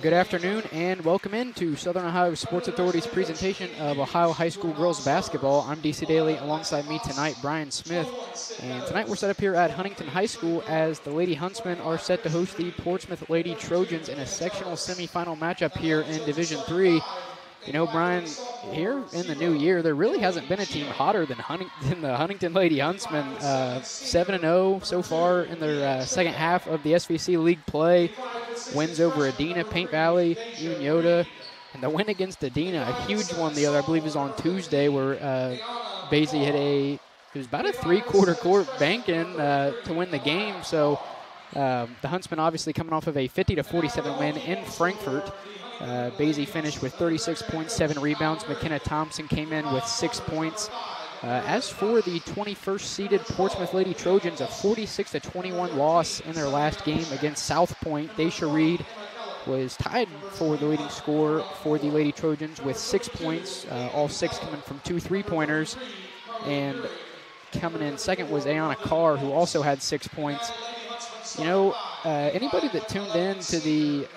Good afternoon and welcome into Southern Ohio Sports Authority's presentation of Ohio High School Girls Basketball. I'm DC Daly. Alongside me tonight, Brian Smith. And tonight we're set up here at Huntington High School as the Lady Huntsmen are set to host the Portsmouth Lady Trojans in a sectional semifinal matchup here in Division III. You know, Brian, here in the new year, there really hasn't been a team hotter than the Huntington Lady Huntsmen. 7-0 so far in their second half of the SVC League play. Wins over Adena, Paint Valley, Unioda, and the win against Adena, a huge one the other, I believe, was on Tuesday, where Basie hit it was about a three-quarter court bank in to win the game. So the Huntsmen obviously coming off of a 50-47 win in Frankfort. Basie finished with 36 points, 7 rebounds. McKenna Thompson came in with 6 points. As for the 21st seeded Portsmouth Lady Trojans, a 46-21 loss in their last game against South Point. Daisha Reed was tied for the leading scorer for the Lady Trojans with 6 points, all 6 coming from 2 three-pointers. And coming in second was Ayana Carr, who also had 6 points. You know, anybody that tuned in to the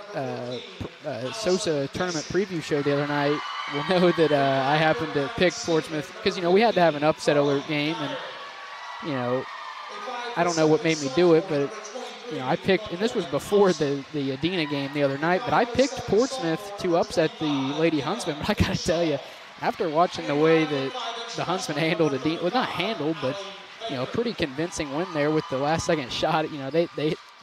Sosa tournament preview show the other night will know that I happened to pick Portsmouth because, you know, we had to have an upset alert game, and, you know, I don't know what made me do it, but, you know, I picked, and this was before the Adena game the other night, but I picked Portsmouth to upset the Lady Huntsmen. But I got to tell you, after watching the way that the Huntsmen handled Adena, well, not handled, but, you know, pretty convincing win there with the last-second shot. You know, they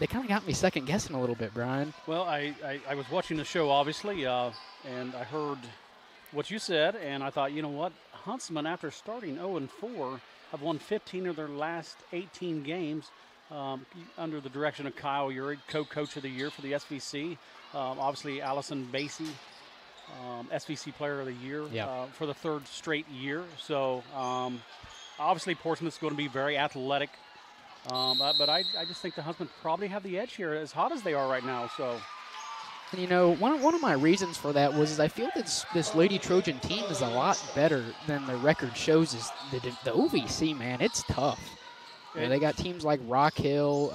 kind of got me second-guessing a little bit, Brian. Well, I was watching the show, obviously, and I heard what you said, and I thought, you know what, Huntsmen, after starting 0-4, have won 15 of their last 18 games under the direction of Kyle Urey, co-coach of the year for the SVC. Obviously, Allison Basie, SVC Player of the Year for the third straight year. So, obviously, Portsmouth's going to be very athletic, but I just think the Huntsmen probably have the edge here, as hot as they are right now. So, and you know, one of my reasons for that was I feel that this Lady Trojan team is a lot better than the record shows. Is the OVC, man, it's tough. You know, they got teams like Rock Hill,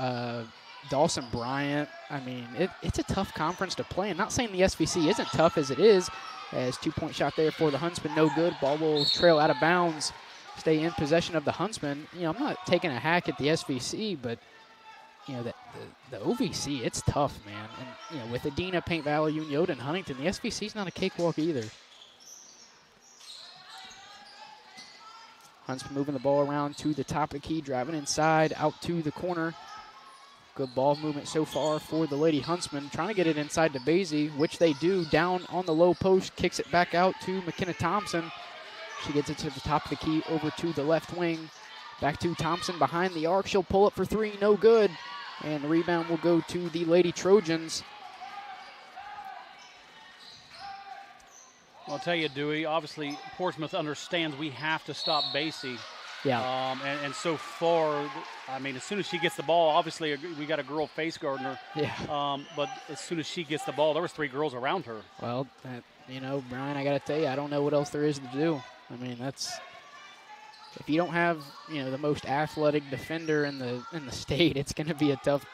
Dawson Bryant. I mean, it's a tough conference to play. And not saying the SVC isn't tough as it is. As 2-point shot there for the Huntsmen, no good. Ball will trail out of bounds. Stay in possession of the Huntsmen. You know, I'm not taking a hack at the SVC, but, you know, the OVC, it's tough, man. And, you know, with Adena, Paint Valley, Unioda, and Huntington, the SVC's not a cakewalk either. Huntsmen moving the ball around to the top of the key, driving inside, out to the corner. Good ball movement so far for the Lady Huntsmen. Trying to get it inside to Basie, which they do. Down on the low post, kicks it back out to McKenna Thompson. She gets it to the top of the key, over to the left wing. Back to Thompson behind the arc. She'll pull up for three, no good. And the rebound will go to the Lady Trojans. I'll tell you, Dewey, obviously Portsmouth understands we have to stop Basie. Yeah. And so far, I mean, as soon as she gets the ball, obviously we got a girl face guarding her. Yeah. But as soon as she gets the ball, there was 3 girls around her. Well, you know, Brian, I got to tell you, I don't know what else there is to do. I mean, if you don't have, you know, the most athletic defender in the state, it's going to be a tough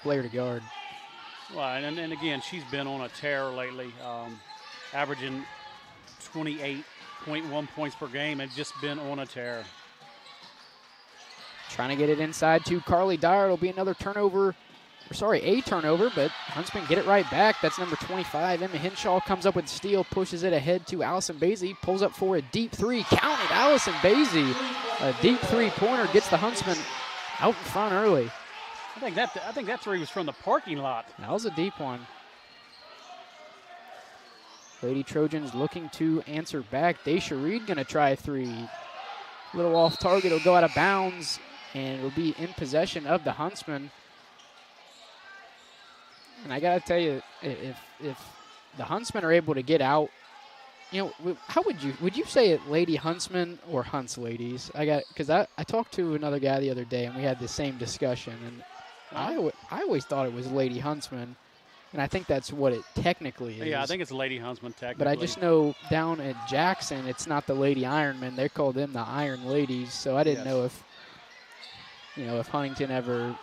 player to guard. Well, and again, she's been on a tear lately, averaging 28.1 points per game and just been on a tear. Trying to get it inside to Carly Dyer. It'll be another turnover. A turnover, but Huntsmen get it right back. That's number 25. Emma Henshaw comes up with the steal, pushes it ahead to Allison Basie, pulls up for a deep three. Counted Allison Basie. A deep three-pointer gets the Huntsmen out in front early. I think that three was from the parking lot. That was a deep one. Lady Trojans looking to answer back. Daisha Reed going to try a three. A little off target. It'll go out of bounds, and it'll be in possession of the Huntsmen. And I got to tell you, if the Huntsmen are able to get out, you know, how would you say it, Lady Huntsmen or Hunts Ladies? Because I talked to another guy the other day, and we had the same discussion, and I always thought it was Lady Huntsmen, and I think that's what it technically is. Yeah, I think it's Lady Huntsmen technically. But I just know down at Jackson, it's not the Lady Ironmen. They call them the Iron Ladies, so I didn't know if Huntington ever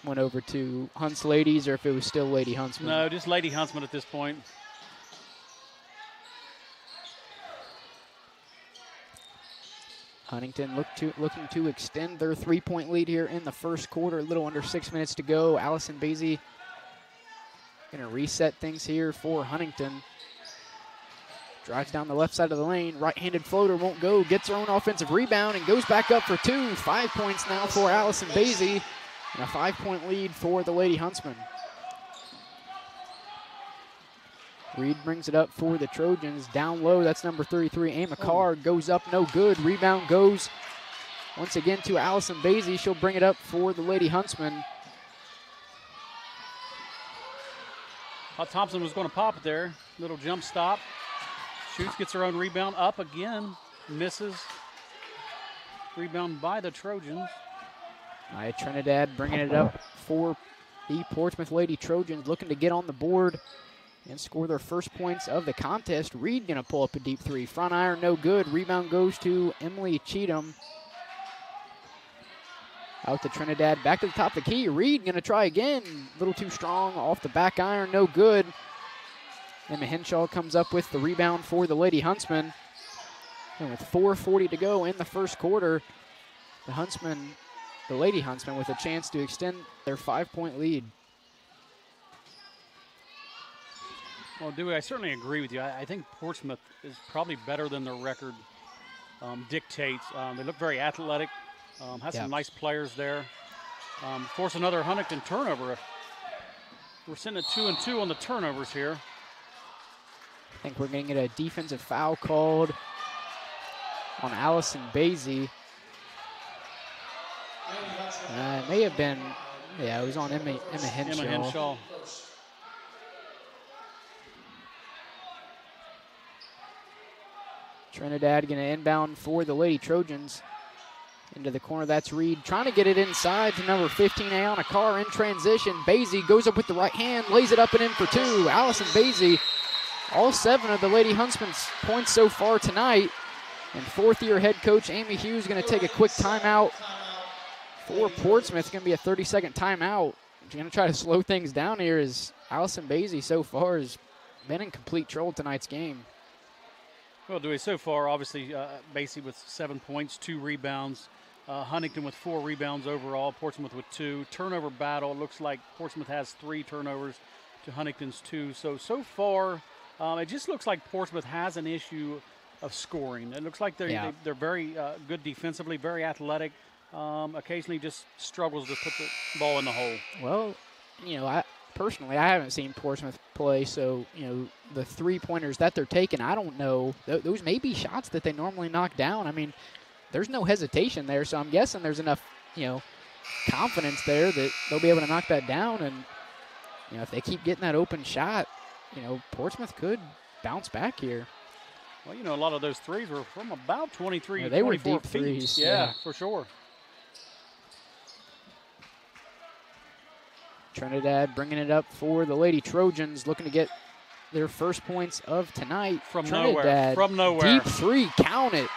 went over to Hunts Ladies or if it was still Lady Huntsmen. No, just Lady Huntsmen at this point. Huntington looking to extend their 3-point lead here in the first quarter. A little under 6 minutes to go. Allison Basie going to reset things here for Huntington. Drives down the left side of the lane. Right-handed floater won't go. Gets her own offensive rebound and goes back up for 2. 5 points now for Allison Basie. And a 5-point lead for the Lady Huntsmen. Reed brings it up for the Trojans. Down low, that's number 33, Amy Carr. Goes up, no good. Rebound goes once again to Allison Basie. She'll bring it up for the Lady Huntsmen. Thought Thompson was going to pop it there. Little jump stop. Shoots, gets her own rebound. Up again. Misses. Rebound by the Trojans. Trinidad bringing it up for the Portsmouth Lady Trojans. Looking to get on the board and score their first points of the contest. Reed going to pull up a deep 3. Front iron, no good. Rebound goes to Emily Cheatham. Out to Trinidad, back to the top of the key. Reed going to try again. A little too strong off the back iron, no good. Emma Henshaw comes up with the rebound for the Lady Huntsmen. And with 4:40 to go in the first quarter, the Lady Huntsmen with a chance to extend their 5-point lead. Well, Dewey, I certainly agree with you. I think Portsmouth is probably better than their record dictates. They look very athletic, have some nice players there. Force another Huntington turnover. We're sitting at 2-2 on the turnovers here. I think we're going to get a defensive foul called on Allison Basie. It may have been, it was on Emma Henshaw. Emma Henshaw. Trinidad going to inbound for the Lady Trojans. Into the corner, that's Reed. Trying to get it inside to number 15, Ayana Carr in transition. Basie goes up with the right hand, lays it up and in for 2. Allison Basie, all 7 of the Lady Huntsmen's points so far tonight. And 4th-year head coach Amy Hughes going to take a quick timeout for Portsmouth. It's going to be a 30-second timeout. She's going to try to slow things down here as Allison Basie so far has been in complete control of tonight's game. Well, Dewey, so far, obviously, Basie with 7 points, 2 rebounds. Huntington with 4 rebounds overall, Portsmouth with 2. Turnover battle, looks like Portsmouth has 3 turnovers to Huntington's 2. So far, it just looks like Portsmouth has an issue of scoring. It looks like they're very good defensively, very athletic. Occasionally just struggles to put the ball in the hole. Well, Personally, I haven't seen Portsmouth play, so, the 3-pointers that they're taking, I don't know. Those may be shots that they normally knock down. I mean, there's no hesitation there, so I'm guessing there's enough, confidence there that they'll be able to knock that down. And, if they keep getting that open shot, Portsmouth could bounce back here. Well, a lot of those threes were from about 23, they 24 were deep feet. threes. Yeah, for sure. Trinidad bringing it up for the Lady Trojans, looking to get their first points of tonight. From Trinidad, nowhere. Deep 3, count it.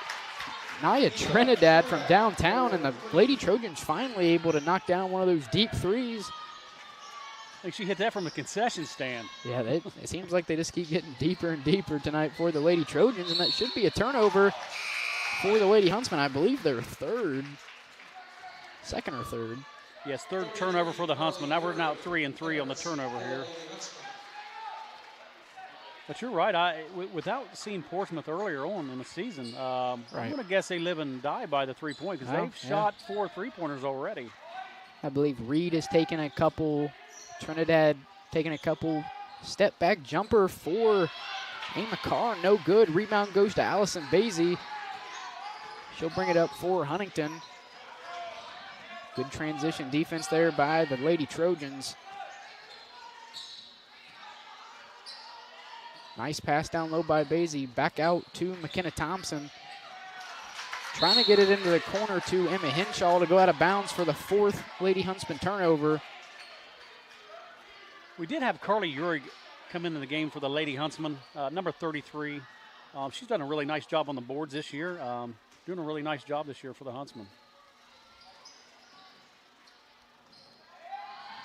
Nia Trinidad from downtown, and the Lady Trojans finally able to knock down one of those deep threes. I think she hit that from a concession stand. Yeah, it seems like they just keep getting deeper and deeper tonight for the Lady Trojans, and that should be a turnover for the Lady Huntsmen. I believe they're second or third. Yes, 3rd turnover for the Huntsmen. Now we're now 3-3 on the turnover here. But you're right. Without seeing Portsmouth earlier on in the season, I'm going to guess they live and die by the 3-point because they've shot 4 3-pointers already. I believe Reed has taken a couple. Trinidad taking a couple. Step back jumper for Amy Carr. No good. Rebound goes to Allison Basie. She'll bring it up for Huntington. Good transition defense there by the Lady Trojans. Nice pass down low by Basie. Back out to McKenna Thompson. Trying to get it into the corner to Emma Henshaw to go out of bounds for the 4th Lady Huntsman turnover. We did have Carly Urick come into the game for the Lady Huntsman, number 33. She's done a really nice job on the boards this year. Doing a really nice job this year for the Huntsman.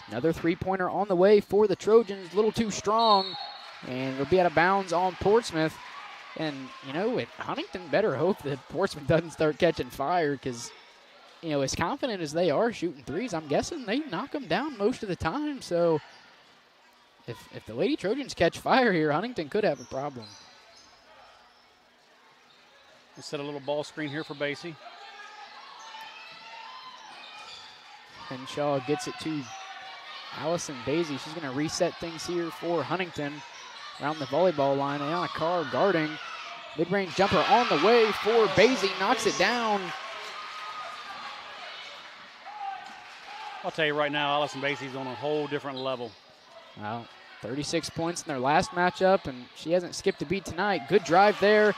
Another three-pointer on the way for the Trojans, a little too strong, and it'll be out of bounds on Portsmouth. And, Huntington better hope that Portsmouth doesn't start catching fire because, as confident as they are shooting threes, I'm guessing they knock them down most of the time. So if the Lady Trojans catch fire here, Huntington could have a problem. We set a little ball screen here for Basie. Henshaw gets it to Allison Basie. She's going to reset things here for Huntington. Around the volleyball line, Ayana Carr guarding. Mid-range jumper on the way for Basie, knocks it down. I'll tell you right now, Allison Basie's on a whole different level. Well, 36 points in their last matchup, and she hasn't skipped a beat tonight. Good drive there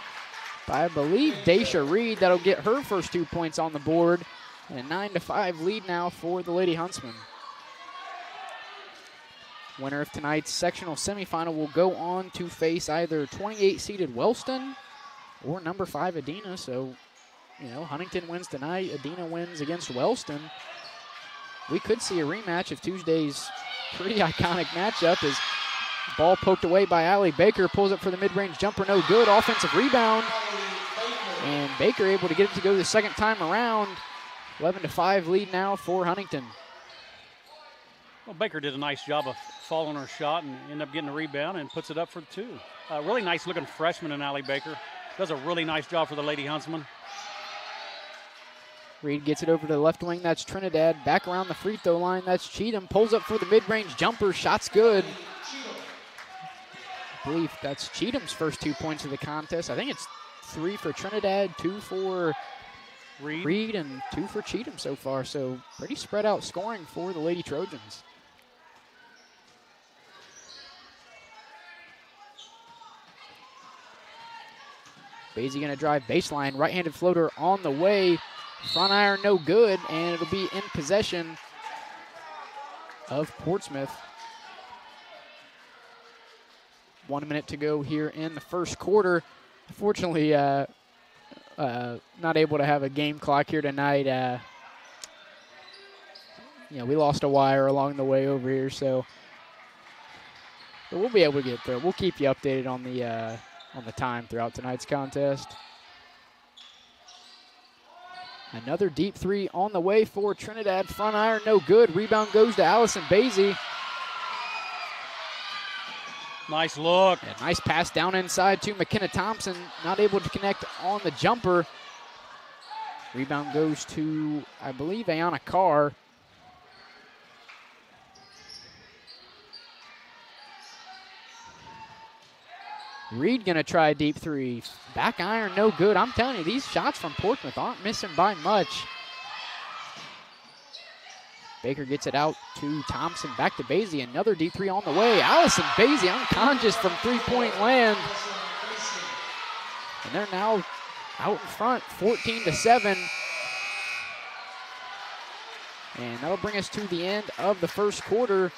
by, I believe, Daisha Reed. That'll get her first 2 points on the board. And a 9-5 lead now for the Lady Huntsmen. Winner of tonight's sectional semifinal will go on to face either 28-seeded Wellston or number 5 Adena. So, Huntington wins tonight, Adena wins against Wellston. We could see a rematch of Tuesday's pretty iconic matchup as ball poked away by Allie Baker, pulls up for the mid-range jumper, no good. Offensive rebound, and Baker able to get it to go the second time around. 11-5 lead now for Huntington. Well, Baker did a nice job of following her shot and ended up getting a rebound and puts it up for 2. Really nice-looking freshman in Allie Baker. Does a really nice job for the Lady Huntsmen. Reed gets it over to the left wing. That's Trinidad. Back around the free throw line. That's Cheatham. Pulls up for the mid-range jumper. Shot's good. I believe that's Cheatham's first 2 points of the contest. I think it's 3 for Trinidad, 2 for Reed, and 2 for Cheatham so far. So pretty spread out scoring for the Lady Trojans. Basie going to drive baseline. Right-handed floater on the way. Front iron no good, and it'll be in possession of Portsmouth. 1 minute to go here in the first quarter. Unfortunately, not able to have a game clock here tonight. We lost a wire along the way over here, but we'll be able to get through. We'll keep you updated on the time throughout tonight's contest. Another deep 3 on the way for Trinidad. Front iron, no good. Rebound goes to Allison Basie. Nice look. A nice pass down inside to McKenna Thompson. Not able to connect on the jumper. Rebound goes to, I believe, Ayana Carr. Reed gonna try a deep 3. Back iron, no good. I'm telling you, these shots from Portsmouth aren't missing by much. Baker gets it out to Thompson, back to Basie. Another deep 3 on the way. Allison Basie unconscious from three-point land. And they're now out in front, 14-7. And that'll bring us to the end of the first quarter.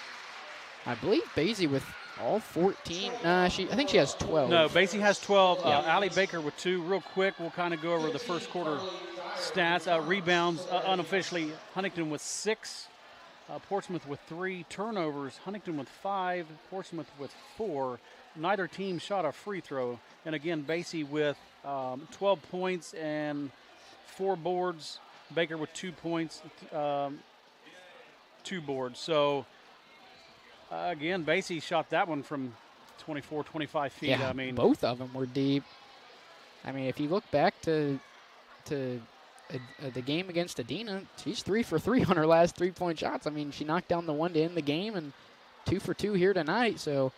I believe Basie with all 14. I think she has 12. No, Basie has 12. Yeah. Allie Baker with 2. Real quick, we'll kind of go over the first quarter stats. Rebounds, unofficially, Huntington with 6. Portsmouth with 3. Turnovers, Huntington with 5. Portsmouth with 4. Neither team shot a free throw. And again, Basie with 12 points and 4 boards. Baker with 2 points, 2 boards. So, again, Basie shot that one from 24, 25 feet. Yeah, I mean, both of them were deep. I mean, if you look back to the game against Adena, she's 3 for 3 on her last 3-point shots. I mean, she knocked down the one to end the game and 2 for 2 here tonight. So,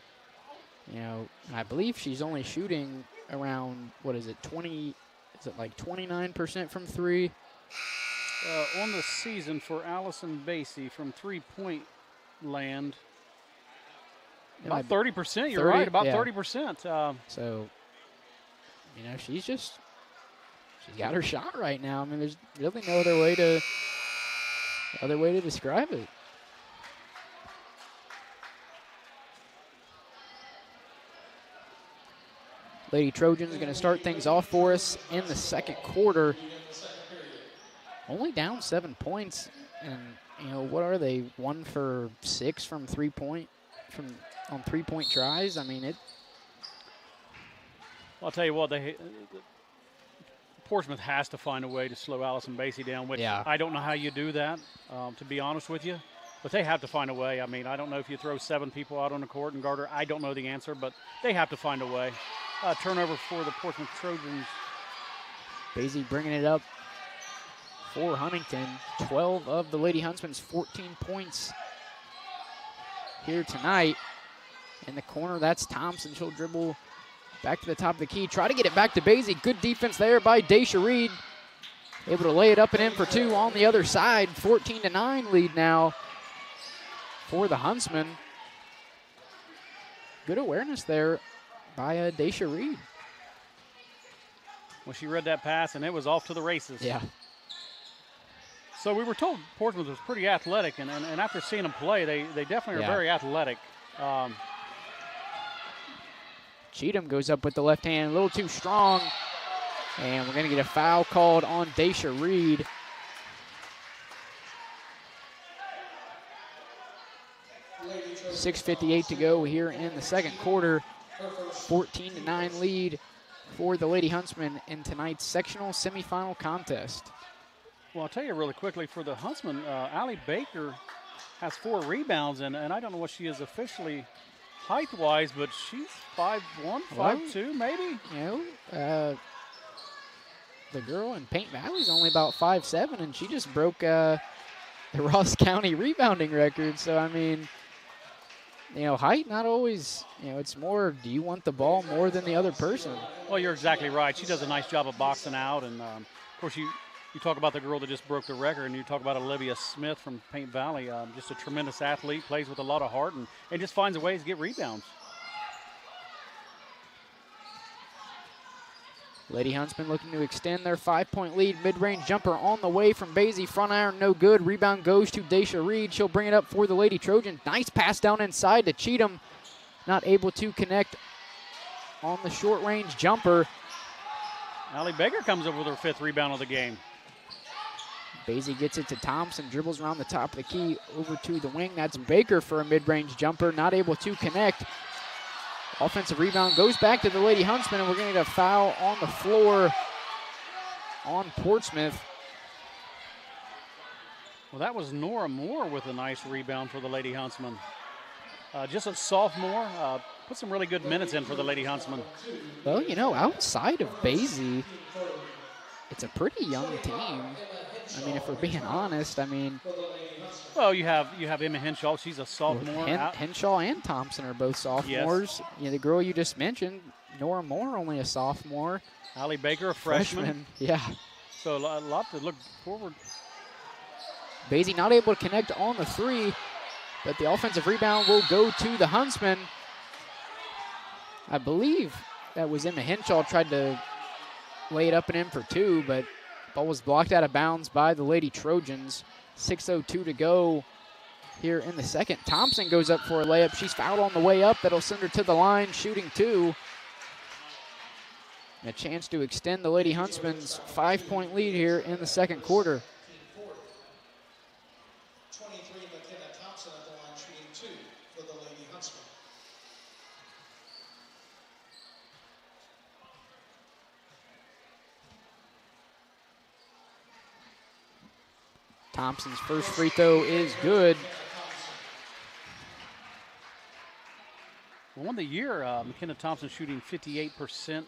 I believe she's only shooting around, 20, is it like 29% from 3? On the season for Allison Basie from three-point land, about 30%. You're 30, right, about yeah. 30%. So, she's got her shot right now. I mean, there's really no other way to describe it. Lady Trojans going to start things off for us in the second quarter. Only down 7 points, and what are they? 1 for 6 from 3-point, on 3-point tries. I mean, I'll tell you what, Portsmouth has to find a way to slow Allison Basie down, which I don't know how you do that, to be honest with you. But they have to find a way. I mean, I don't know if you throw 7 people out on the court and guard her. I don't know the answer, but they have to find a way. Turnover for the Portsmouth Trojans. Basie bringing it up for Huntington. 12 of the Lady Huntsmen's 14 points here tonight. In the corner, that's Thompson. She'll dribble back to the top of the key. Try to get it back to Basie. Good defense there by Daisha Reed. Able to lay it up and in for 2 on the other side. 14-9 lead now for the Huntsmen. Good awareness there by Daisha Reed. Well, she read that pass, and it was off to the races. Yeah. So we were told Portsmouth was pretty athletic, and after seeing them play, they definitely are very athletic. Cheatham goes up with the left hand, a little too strong. And we're going to get a foul called on Daisha Reed. .6:58 to go here in the second quarter. 14-9 lead for the Lady Huntsmen in tonight's sectional semifinal contest. Well, I'll tell you really quickly, for the Huntsmen, Allie Baker has 4 rebounds, and I don't know what she is officially height-wise, but she's 5'1", 5'2", maybe? The girl in Paint Valley is only about 5'7", and she just broke the Ross County rebounding record. So, I mean, height not always, it's more, do you want the ball more than the other person? Well, you're exactly right. She does a nice job of boxing out, and, of course, you talk about the girl that just broke the record, and you talk about Olivia Smith from Paint Valley, just a tremendous athlete, plays with a lot of heart, and just finds a way to get rebounds. Lady Huntsmen looking to extend their 5-point lead. Mid-range jumper on the way from Basie. Front iron, no good. Rebound goes to Daisha Reed. She'll bring it up for the Lady Trojans. Nice pass down inside to Cheatham. Not able to connect on the short-range jumper. Allie Baker comes up with her 5th rebound of the game. Basie gets it to Thompson. Dribbles around the top of the key over to the wing. That's Baker for a mid-range jumper. Not able to connect. Offensive rebound goes back to the Lady Huntsmen, and we're going to get a foul on the floor on Portsmouth. Well, that was Nora Moore with a nice rebound for the Lady Huntsmen. Just a sophomore, put some really good minutes in for the Lady Huntsmen. Well, outside of Basie, it's a pretty young team. I mean, if we're being honest, well, you have Emma Henshaw. She's a sophomore. Henshaw and Thompson are both sophomores. Yes. The girl you just mentioned, Nora Moore, only a sophomore. Allie Baker, a freshman. Yeah. So a lot to look forward. Basie not able to connect on the 3, but the offensive rebound will go to the Huntsmen. I believe that was Emma Henshaw tried to lay it up and in for 2, but ball was blocked out of bounds by the Lady Trojans. 6:02 to go here in the second. Thompson goes up for a layup. She's fouled on the way up. That'll send her to the line, shooting 2. A chance to extend the Lady Huntsmen's 5-point lead here in the second quarter. Thompson's first free throw is good. Well, on the year, McKenna Thompson shooting 58%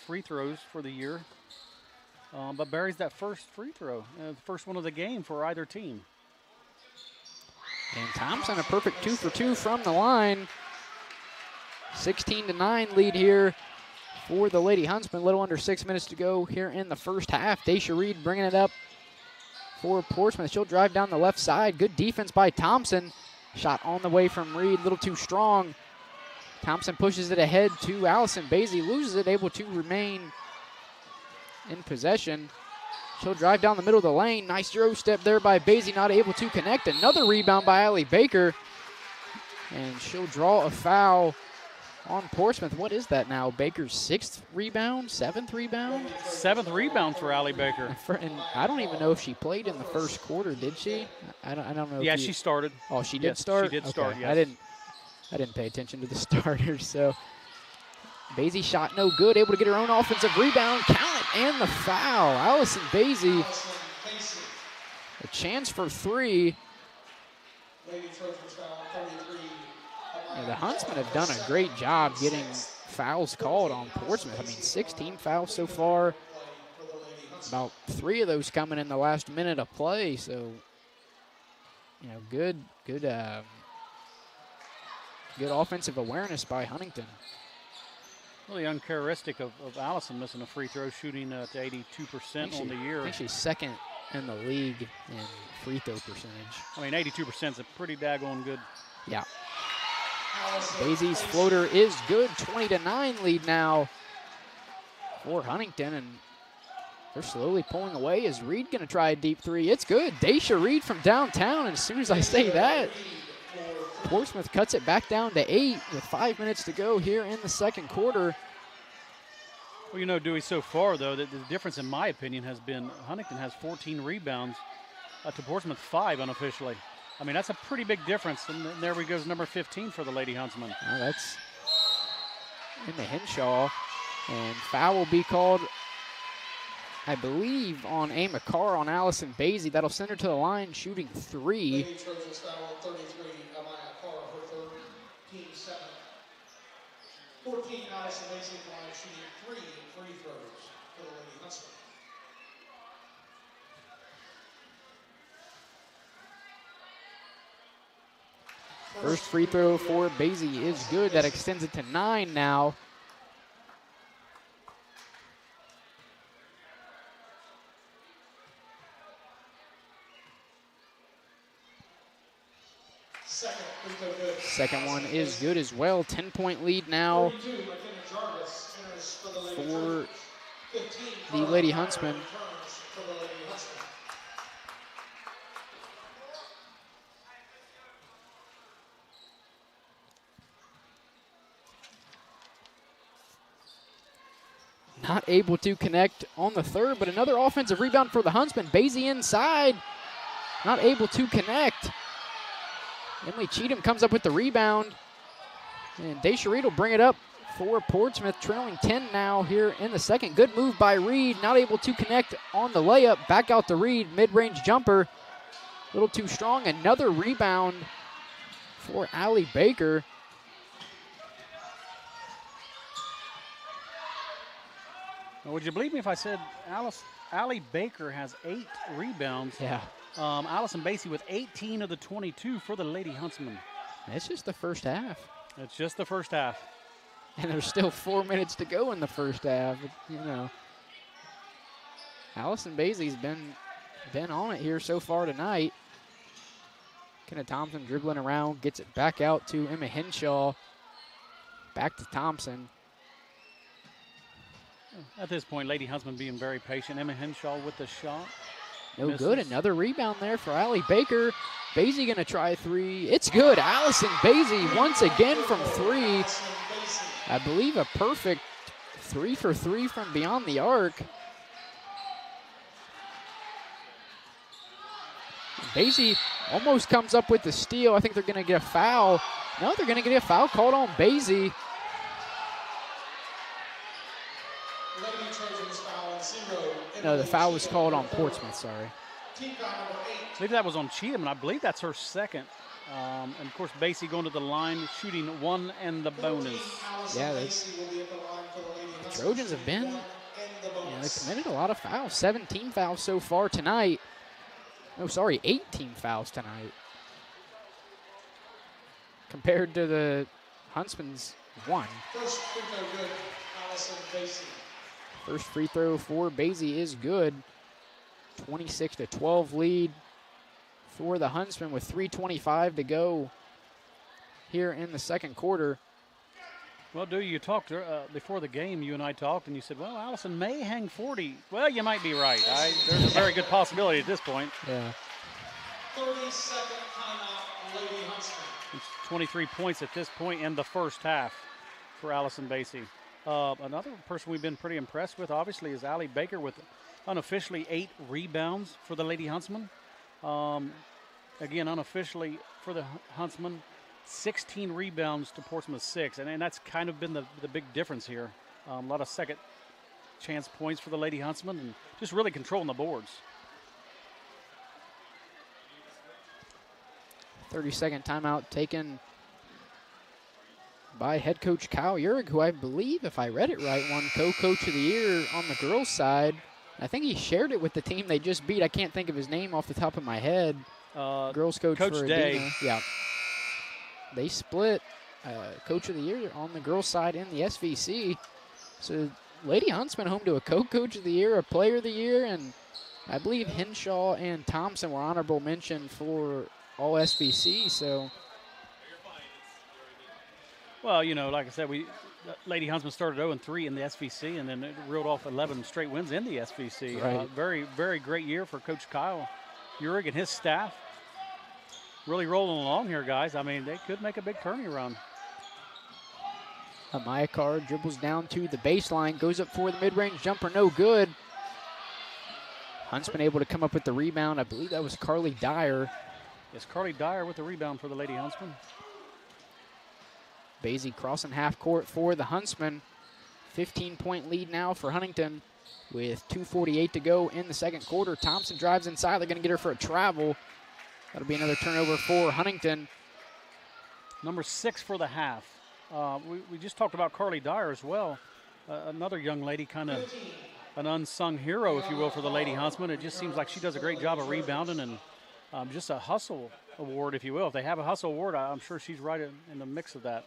free throws for the year, but buries that first free throw, the first one of the game for either team. And Thompson a perfect 2 for 2 from the line. 16-9 lead here for the Lady Huntsmen. A little under 6 minutes to go here in the first half. Daisha Reed bringing it up for Portsmouth. She'll drive down the left side. Good defense by Thompson. Shot on the way from Reed, a little too strong. Thompson pushes it ahead to Allison Basie, loses it, able to remain in possession. She'll drive down the middle of the lane. Nice Euro step there by Basie, not able to connect. Another rebound by Allie Baker. And she'll draw a foul on Portsmouth. What is that now? Baker's 6th rebound, 7th rebound? 7th rebound for Allie Baker. And I don't even know if she played in the first quarter, did she? I don't know. Yeah, she started. Oh, she did start? She did start, okay. yes. I didn't pay attention to the starters, so. Basie shot no good, able to get her own offensive rebound, count it, and the foul. Allison Basie, a chance for 3. Yeah, the Huntsmen have done a great job getting fouls called on Portsmouth. I mean, 16 fouls so far, about 3 of those coming in the last minute of play. So, you know, good offensive awareness by Huntington. Really uncharacteristic of Allison missing a free throw, shooting at 82% on the year. I think she's 2nd in the league in free throw percentage. I mean, 82% is a pretty daggone good. Yeah. Basie's floater is good. 20-9 lead now for Huntington, and they're slowly pulling away. Is Reed going to try a deep 3? It's good. Daisha Reed from downtown, and as soon as I say that, Portsmouth cuts it back down to 8 with 5 minutes to go here in the second quarter. Well, you know, Dewey, so far, though, the difference, in my opinion, has been Huntington has 14 rebounds to Portsmouth 5 unofficially. I mean, that's a pretty big difference. And there we goes number 15 for the Lady Huntsmen. Well, that's Emma Henshaw. And foul will be called, I believe, on A. McCarr on Allison Basie. That'll send her to the line shooting 3. Lady Trojans foul 33, Amaya Carr, her third, team 7. 14, Allison Basie in the line shooting 3 free throws for the Lady Huntsmen. First free throw for Basie is good. That extends it to 9 now. Second one is good as well. 10-point lead now for the Lady Huntsmen. Not able to connect on the third, but another offensive rebound for the Huntsmen. Basie inside, not able to connect. Emily Cheatham comes up with the rebound, and Daisha Reed will bring it up for Portsmouth, trailing 10 now here in the second. Good move by Reed, not able to connect on the layup. Back out to Reed, mid-range jumper, a little too strong. Another rebound for Allie Baker. Would you believe me if I said Allie Baker has 8 rebounds? Yeah. Allison Basie with 18 of the 22 for the Lady Huntsmen. It's just the first half. It's just the first half. And there's still 4 minutes to go in the first half. You know, Allison Basie's been on it here so far tonight. Kenna Thompson dribbling around, gets it back out to Emma Henshaw. Back to Thompson. At this point, Lady Huntsman being very patient. Emma Henshaw with the shot. No misses. good. Another rebound there for Allie Baker. Basie going to try 3. It's good. Allison Basie once again from 3. I believe a perfect 3 for 3 from beyond the arc. Basie almost comes up with the steal. I think they're going to get a foul. No, they're going to get a foul called on Basie. No, the foul was called on Portsmouth, sorry. I believe that was on Cheatham, and I believe that's her second. And, of course, Basie going to the line, shooting 1 and the bonus. Yeah, the Trojans have been, they've committed a lot of fouls. 17 fouls so far tonight. Oh, sorry, 18 fouls tonight. Compared to the Huntsmen's 1. First free throw good, Allison Basie. First free throw for Basie is good. 26-12 lead for the Huntsmen with 3:25 to go here in the second quarter. Well, Dewey, you talked before the game, you and I talked, and you said, well, Allison may hang 40. Well, you might be right. There's a very good possibility at this point. Yeah. 30-second timeout, Lady Huntsmen. It's 23 points at this point in the first half. for Allison Basie. Another person we've been pretty impressed with, obviously, is Allie Baker with unofficially 8 rebounds for the Lady Huntsmen. Again, unofficially for the Huntsmen, 16 rebounds to Portsmouth 6, and that's kind of been the big difference here. A lot of second chance points for the Lady Huntsmen and just really controlling the boards. 30-second timeout taken by head coach Kyle Uhrig, who I believe, if I read it right, won co-coach of the year on the girls' side. I think he shared it with the team they just beat. I can't think of his name off the top of my head. Girls coach for Day. Adina. Yeah. They split coach of the year on the girls' side in the SVC. So Lady Huntsmen home to a co-coach of the year, a player of the year, and I believe Henshaw and Thompson were honorable mention for all SVC. So, well, you know, like I said, Lady Huntsman started 0-3 in the SVC, and then it reeled off 11 straight wins in the SVC. Right. Very, very great year for Coach Kyle Uhrig and his staff. Really rolling along here, guys. I mean, they could make a big tourney run. Amaya Carr dribbles down to the baseline, goes up for the mid-range jumper, no good. Huntsman able to come up with the rebound. I believe that was Carly Dyer. Yes, Carly Dyer with the rebound for the Lady Huntsmen. Basie crossing half court for the Huntsmen. 15-point lead now for Huntington with 2:48 to go in the second quarter. Thompson drives inside. They're going to get her for a travel. That'll be another turnover for Huntington. Number 6 for the half. We just talked about Carly Dyer as well. Another young lady, kind of an unsung hero, if you will, for the Lady Huntsmen. It just seems like she does a great job of rebounding and just a hustle award, if you will. If they have a hustle award, I'm sure she's right in the mix of that.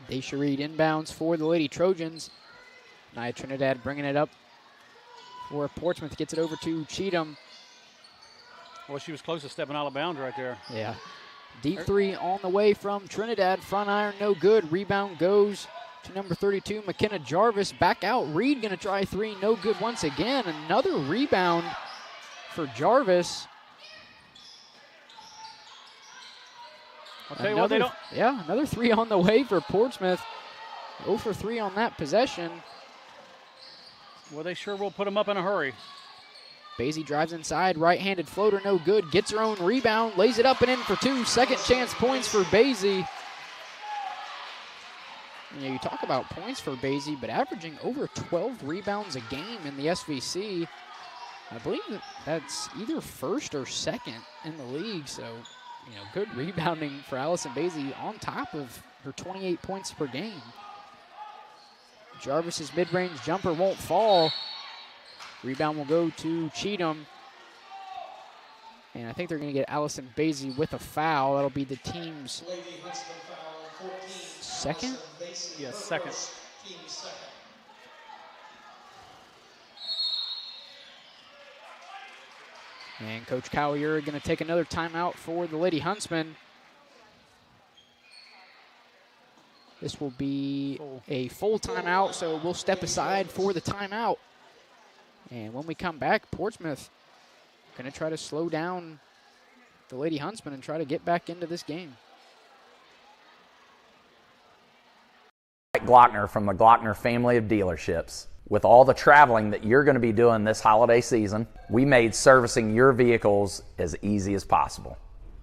Daisha Reed inbounds for the Lady Trojans. Nia Trinidad bringing it up for Portsmouth. Gets it over to Cheatham. Well, she was close to stepping out of bounds right there. Yeah. Deep three on the way from Trinidad. Front iron, no good. Rebound goes to number 32, McKenna Jarvis. Back out. Reed going to try three. No good once again. Another rebound for Jarvis. Okay, well, they don't. Yeah, another three on the way for Portsmouth. 0 for 3 on that possession. Well, they sure will put them up in a hurry. Basie drives inside, right-handed floater, no good. Gets her own rebound, lays it up and in for 2. Second chance points for Basie. You know, you talk about points for Basie, but averaging over 12 rebounds a game in the SVC. I believe that's either first or second in the league, so you know, good rebounding for Allison Basie on top of her 28 points per game. Jarvis's mid-range jumper won't fall. Rebound will go to Cheatham. And I think they're going to get Allison Basie with a foul. That'll be the team's second? Yes, second. And Coach Kyle Uhrig going to take another timeout for the Lady Huntsmen. This will be a full timeout, so we'll step aside for the timeout. And when we come back, Portsmouth going to try to slow down the Lady Huntsmen and try to get back into this game. Glockner from the Glockner family of dealerships. With all the traveling that you're going to be doing this holiday season, we made servicing your vehicles as easy as possible.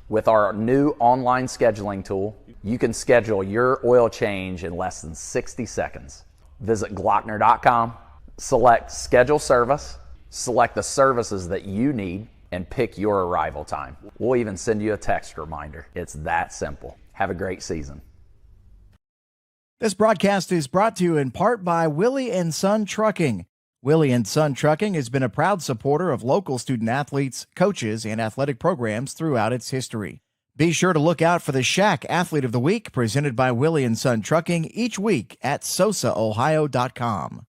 With our new online scheduling tool, you can schedule your oil change in less than 60 seconds. Visit Glockner.com, select Schedule Service, select the services that you need, and pick your arrival time. We'll even send you a text reminder. It's that simple. Have a great season. This broadcast is brought to you in part by Willie & Son Trucking. Willie & Son Trucking has been a proud supporter of local student-athletes, coaches, and athletic programs throughout its history. Be sure to look out for the Shack Athlete of the Week presented by Willie & Son Trucking each week at sosaohio.com.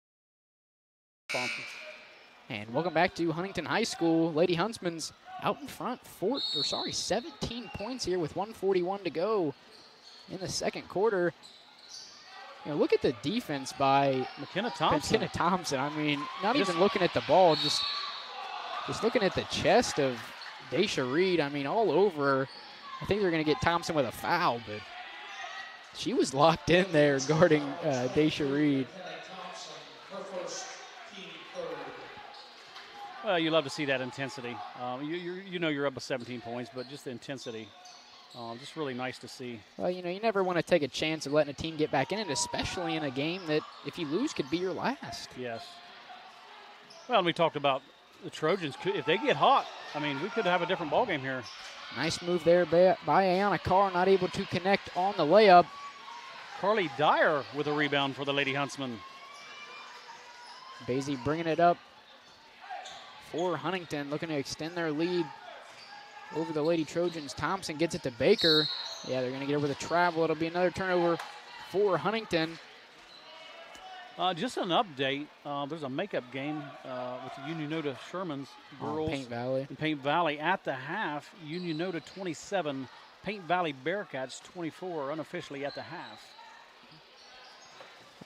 And welcome back to Huntington High School. Lady Huntsman's out in front, 17 points here with 1:41 to go in the second quarter. You know, look at the defense by McKenna Thompson. I mean, not even looking at the ball, just Just looking at the chest of Daisha Reed, I mean, all over. I think they're going to get Thompson with a foul, but she was locked in there guarding Daisha Reed. Well, you love to see that intensity. You know you're up by 17 points, but just the intensity, just really nice to see. Well, you know, you never want to take a chance of letting a team get back in it, especially in a game that, if you lose, could be your last. Yes. Well, and we talked about the Trojans. If they get hot, I mean, we could have a different ballgame here. Nice move there by Ayanna Carr, not able to connect on the layup. Carly Dyer with a rebound for the Lady Huntsmen. Basie bringing it up for Huntington, looking to extend their lead over the Lady Trojans. Thompson gets it to Baker. Yeah, they're going to get over the travel. It'll be another turnover for Huntington. Just an update. There's a makeup game with Unionota Sherman's girls Paint Valley. in Paint Valley. At the half, Unionota 27, Paint Valley Bearcats 24, unofficially at the half.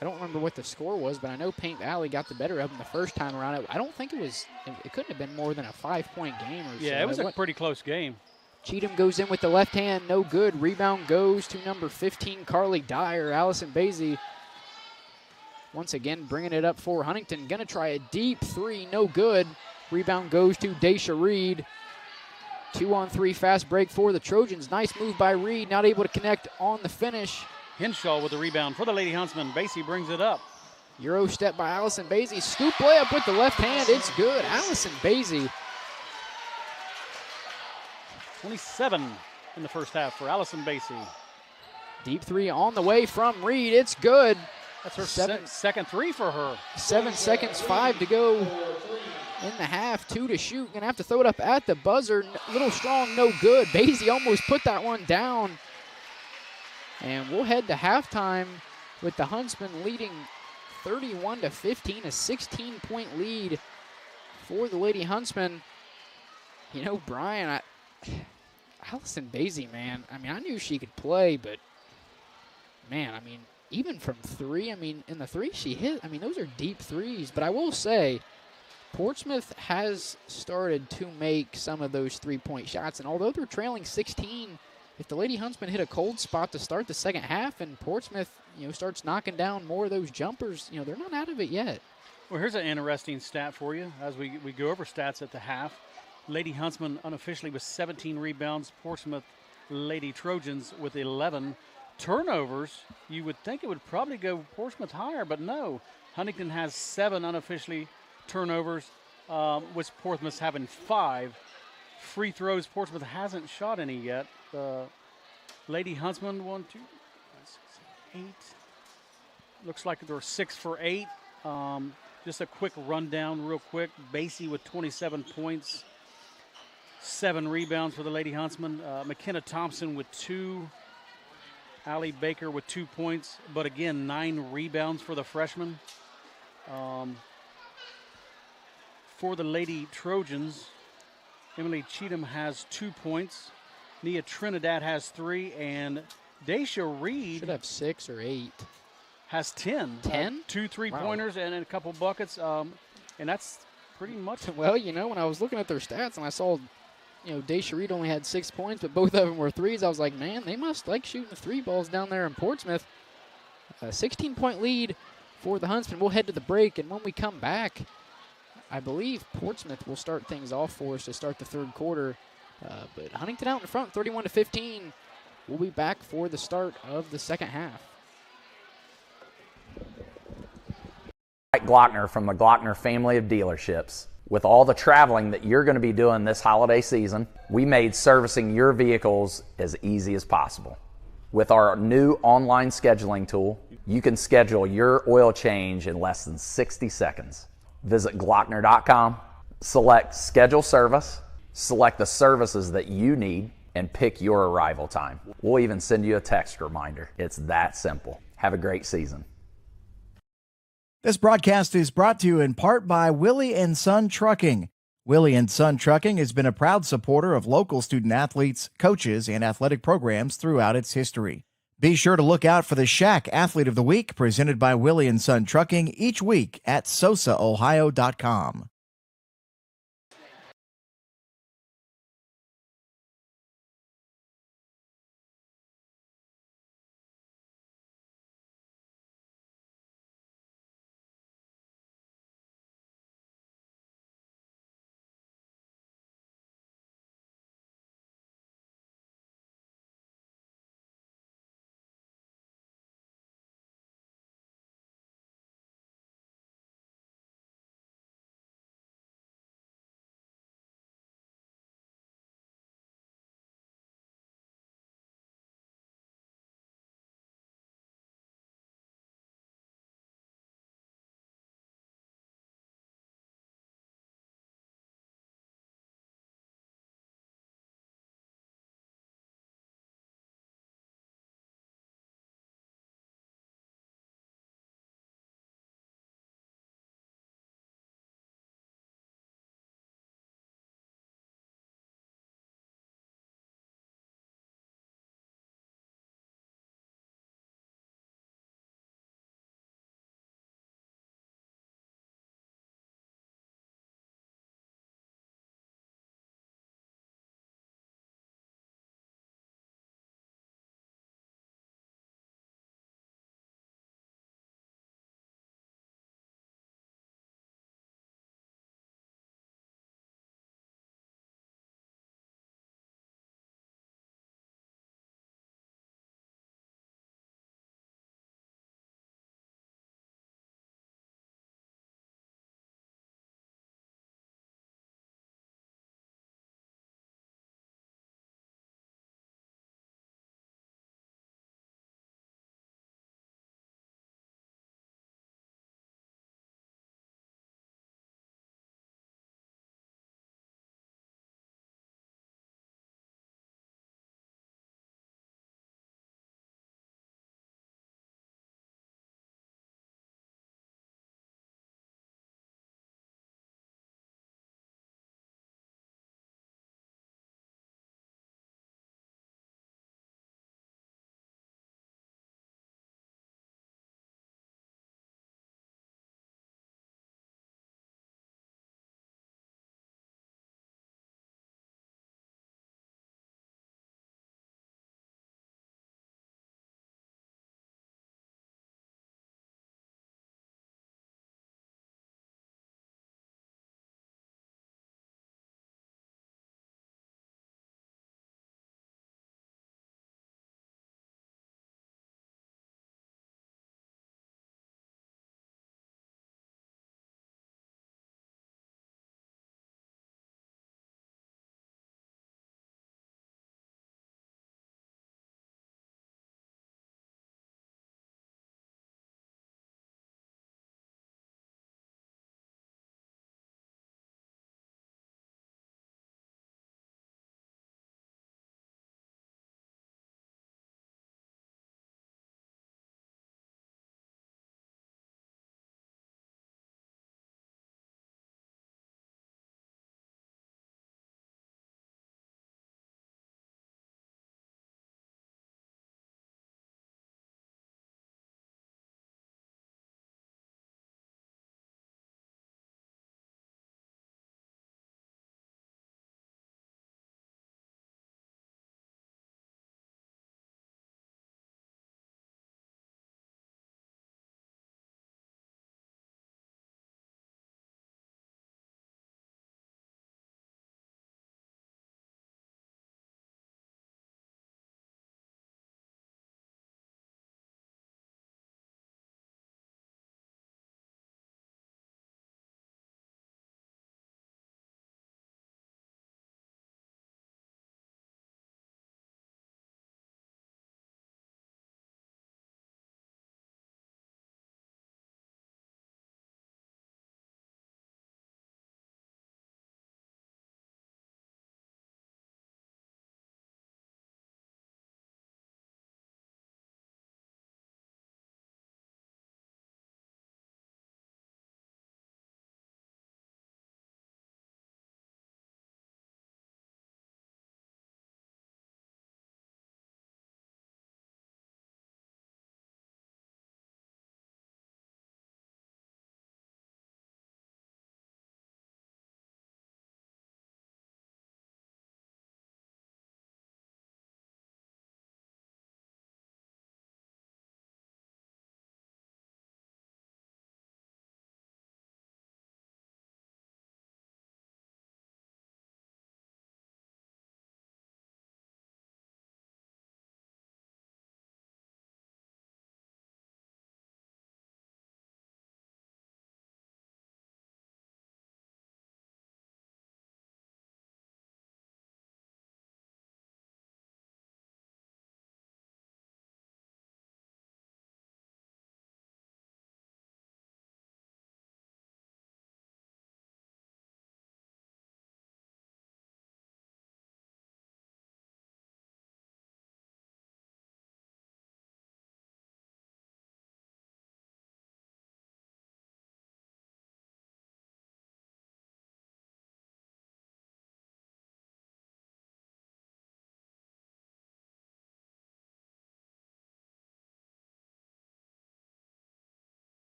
I don't remember what the score was, but I know Paint Valley got the better of them the first time around. I don't think it couldn't have been more than a 5-point game or so. Yeah, it was a pretty close game. Cheatham goes in with the left hand, no good. Rebound goes to number 15, Carly Dyer. Allison Basie once again bringing it up for Huntington. Gonna try a deep three, no good. Rebound goes to Daisha Reed. 2-on-3 fast break for the Trojans. Nice move by Reed, not able to connect on the finish. Henshaw with the rebound for the Lady Huntsmen. Basie brings it up. Euro step by Allison Basie. Scoop layup with the left hand. It's good. Allison Basie. 27 in the first half for Allison Basie. Deep three on the way from Reed. It's good. That's her second three for her. 7 seconds, 5 to go in the half. 2 to shoot. Gonna have to throw it up at the buzzer. Little strong, no good. Basie almost put that one down. And we'll head to halftime with the Huntsmen leading 31-15, a 16-point lead for the Lady Huntsmen. You know, Brian, Allison Basie, man, I mean, I knew she could play, but, man, I mean, even from three, I mean, in the three she hit, I mean, those are deep threes. But I will say, Portsmouth has started to make some of those three-point shots, and although they're trailing 16, if the Lady Huntsmen hit a cold spot to start the second half and Portsmouth, you know, starts knocking down more of those jumpers, you know, they're not out of it yet. Well, here's an interesting stat for you as we go over stats at the half. Lady Huntsmen unofficially with 17 rebounds. Portsmouth Lady Trojans with 11 turnovers. You would think it would probably go Portsmouth higher, but no. Huntington has 7 unofficially turnovers, with Portsmouth having 5. Free throws, Portsmouth hasn't shot any yet. Lady Huntsmen, 1, 2, 8. Looks like they're 6 for 8. Just a quick rundown real quick. Basie with 27 points, 7 rebounds for the Lady Huntsmen. McKenna Thompson with 2. Allie Baker with 2 points, but again, 9 rebounds for the freshman. For the Lady Trojans, Emily Cheatham has 2 points. Nia Trinidad has 3, and Daisha Reed Should have 6 or 8. has 10. 10? 2 3-pointers and a couple buckets, and that's pretty much. Well, you know, when I was looking at their stats and I saw, you know, Daisha Reed only had 6 points, but both of them were threes, I was like, man, they must like shooting the 3 balls down there in Portsmouth. A 16-point lead for the Huntsmen. We'll head to the break, and when we come back, I believe Portsmouth will start things off for us to start the third quarter. But Huntington out in front, 31-15. We'll be back for the start of the second half. Glockner from the Glockner family of dealerships. With all the traveling that you're going to be doing this holiday season, we made servicing your vehicles as easy as possible. With our new online scheduling tool, you can schedule your oil change in less than 60 seconds. Visit Glockner.com, select Schedule Service, select the services that you need, and pick your arrival time. We'll even send you a text reminder. It's that simple. Have a great season. This broadcast is brought to you in part by Willie and Son Trucking. Willie and Son Trucking has been a proud supporter of local student athletes, coaches, and athletic programs throughout its history. Be sure to look out for the Shack Athlete of the Week presented by Willie and Son Trucking each week at SosaOhio.com.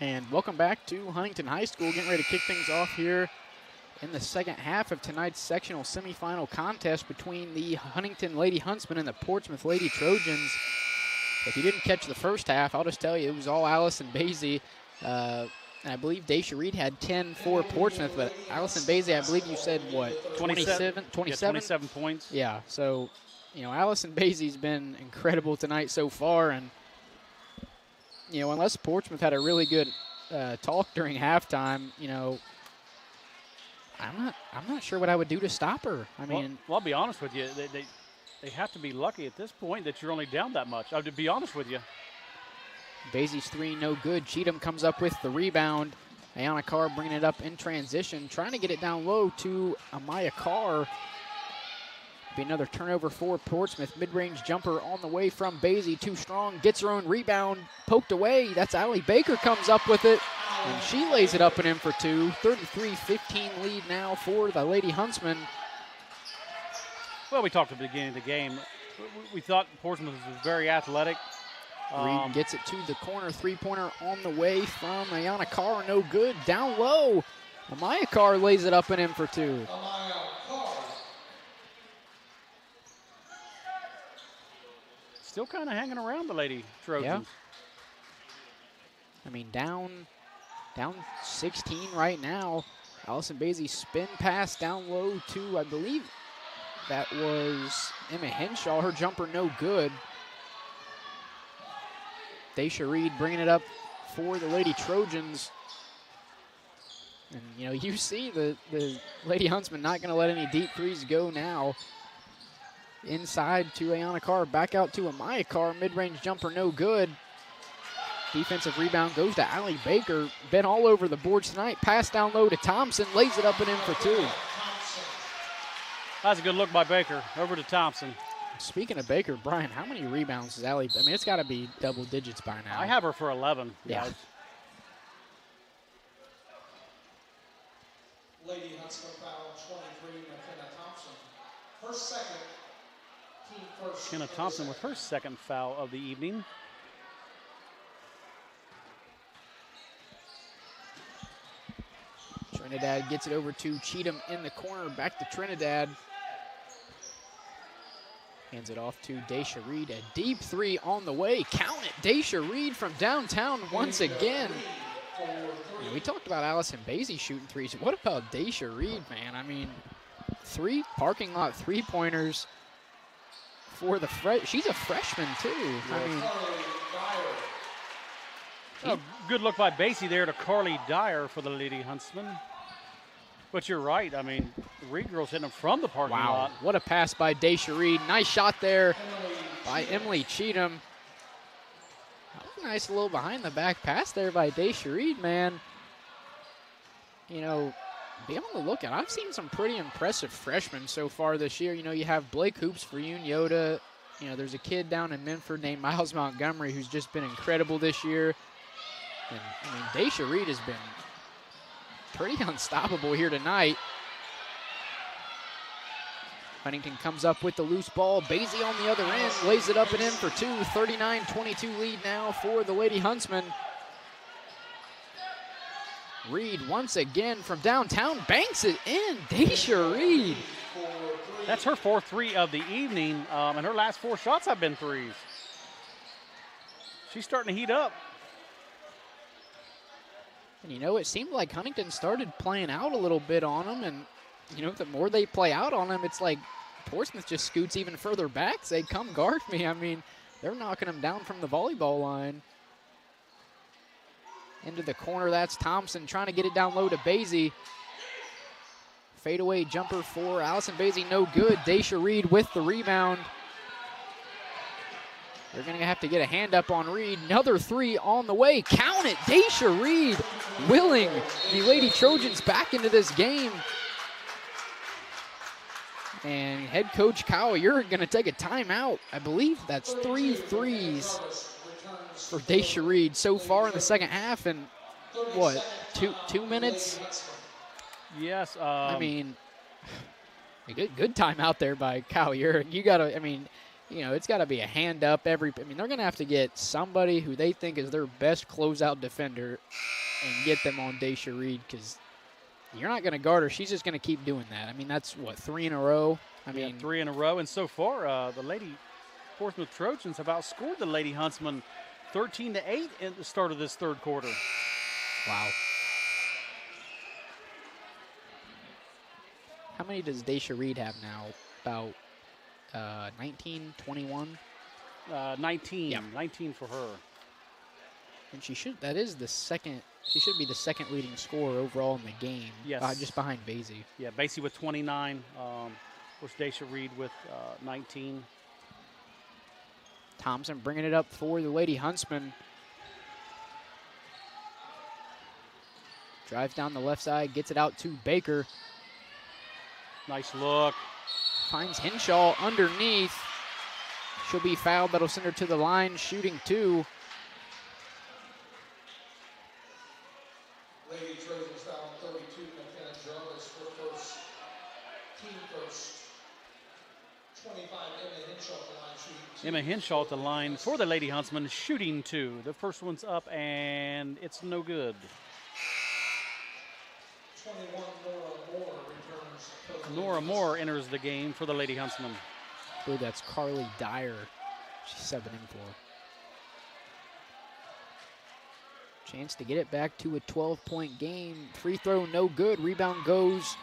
And welcome back to Huntington High School. Getting ready to kick things off here in the second half of tonight's sectional semifinal contest between the Huntington Lady Huntsmen and the Portsmouth Lady Trojans. If you didn't catch the first half, I'll just tell you it was all Allison Basie. And I believe Daisha Reed had 10 for Portsmouth, but Allison Basie, I believe you said, what, 27? 27? Yeah, 27 points. Yeah, so, Allison Basie's been incredible tonight so far, and, unless Portsmouth had a really good talk during halftime, I'm not sure what I would do to stop her. I mean, well, I'll be honest with you. They have to be lucky at this point that you're only down that much. I'll be honest with you. Basie's three, no good. Cheatham comes up with the rebound. Ayana Carr bringing it up in transition, trying to get it down low to Amaya Carr. Be another turnover for Portsmouth. Mid-range jumper on the way from Basie, too strong, gets her own rebound, poked away. That's Allie Baker comes up with it, and she lays it up and in for two. 33-15 lead now for the Lady Huntsmen. Well, we talked at the beginning of the game. We thought Portsmouth was very athletic. Reed gets it to the corner, three-pointer on the way from Ayana Carr, no good, down low. Amaya Carr lays it up and in for two. Still kind of hanging around the Lady Trojans. Yeah. I mean, down 16 right now. Allison Basie spin pass down low to, I believe that was Emma Henshaw. Her jumper no good. Daisha Reed bringing it up for the Lady Trojans. And, you see the Lady Huntsmen not going to let any deep threes go now. Inside to Ayana Carr, back out to Amaya Carr. Mid-range jumper no good. Defensive rebound goes to Allie Baker. Been all over the boards tonight. Pass down low to Thompson. Lays it up and in for two. That's a good look by Baker. Over to Thompson. Speaking of Baker, Brian, how many rebounds does Allie? I mean, it's got to be double digits by now. I have her for 11. Yeah. Guys. Lady Huntsman foul 23, McKenna Thompson. Her second, team first. McKenna Thompson with her second foul of the evening. Trinidad gets it over to Cheatham in the corner. Back to Trinidad. Hands it off to Daisha Reed. A deep three on the way. Count it. Daisha Reed from downtown once again. We talked about Allison Basie shooting threes. What about Daisha Reed, man? I mean, 3 parking lot three-pointers for the she's a freshman, too. I mean, good look by Basie there to Carly Dyer for the Lady Huntsmen. But you're right. I mean, the Reed girls hitting them from the parking lot. What a pass by Daisha Reed. Nice shot there by Emily Cheatham. That was a nice little behind-the-back pass there by Daisha Reed, man. Be on the lookout. I've seen some pretty impressive freshmen so far this year. You have Blake Hoops for Yoda. There's a kid down in Menford named Miles Montgomery who's just been incredible this year. And, Daisha Reed has been pretty unstoppable here tonight. Huntington comes up with the loose ball. Basie on the other end, lays it up and in for two. 39-22 lead now for the Lady Huntsmen. Reed once again from downtown, banks it in. Daisha Reed. That's her fourth three of the evening, and her last 4 shots have been threes. She's starting to heat up. And it seemed like Huntington started playing out a little bit on them, and the more they play out on them, it's like Portsmouth just scoots even further back. Say, come guard me. I mean, they're knocking them down from the volleyball line. Into the corner, that's Thompson trying to get it down low to Basie. Fadeaway jumper for Allison Basie, no good. Daisha Reed with the rebound. They're going to have to get a hand up on Reed. Another three on the way. Count it. Daisha Reed willing the Lady Trojans back into this game. And head coach Kyle, you're going to take a timeout. I believe that's 3 threes for Daisha Reed so far in the second half. And what, two minutes? Yes. I mean, a good timeout there by Kyle. You got to, it's got to be a hand up I mean, they're going to have to get somebody who they think is their best closeout defender and get them on Daisha Reed, because you're not going to guard her. She's just going to keep doing that. I mean, that's, what, 3 in a row? I mean, 3 in a row. And so far, the Lady Portsmouth Trojans have outscored the Lady Huntsmen 13-8 at the start of this third quarter. Wow. How many does Daisha Reed have now? About 19, 21? 19. Yeah. 19 for her. And she should be the second leading scorer overall in the game. Yes. Just behind Basie. Yeah, Basie with 29. Of course, Daisha Reed with 19. Thompson bringing it up for the Lady Huntsmen. Drives down the left side, gets it out to Baker. Nice look. Finds Henshaw underneath. She'll be fouled. That'll send her to the line, shooting 2. Lady Trojans foul 32, McKenna Jarvis for first. Team first. 25, Emma Henshaw at the line, shooting 2. Emma Henshaw at the line for the Lady Huntsmen, shooting 2. The first one's up, and it's no good. 21, Nora Moore returns. Nora Moore enters the game for the Lady Huntsmen. I believe that's Carly Dyer. She's subbing in for. Chance to get it back to a 12-point game. Free throw, no good. Rebound goes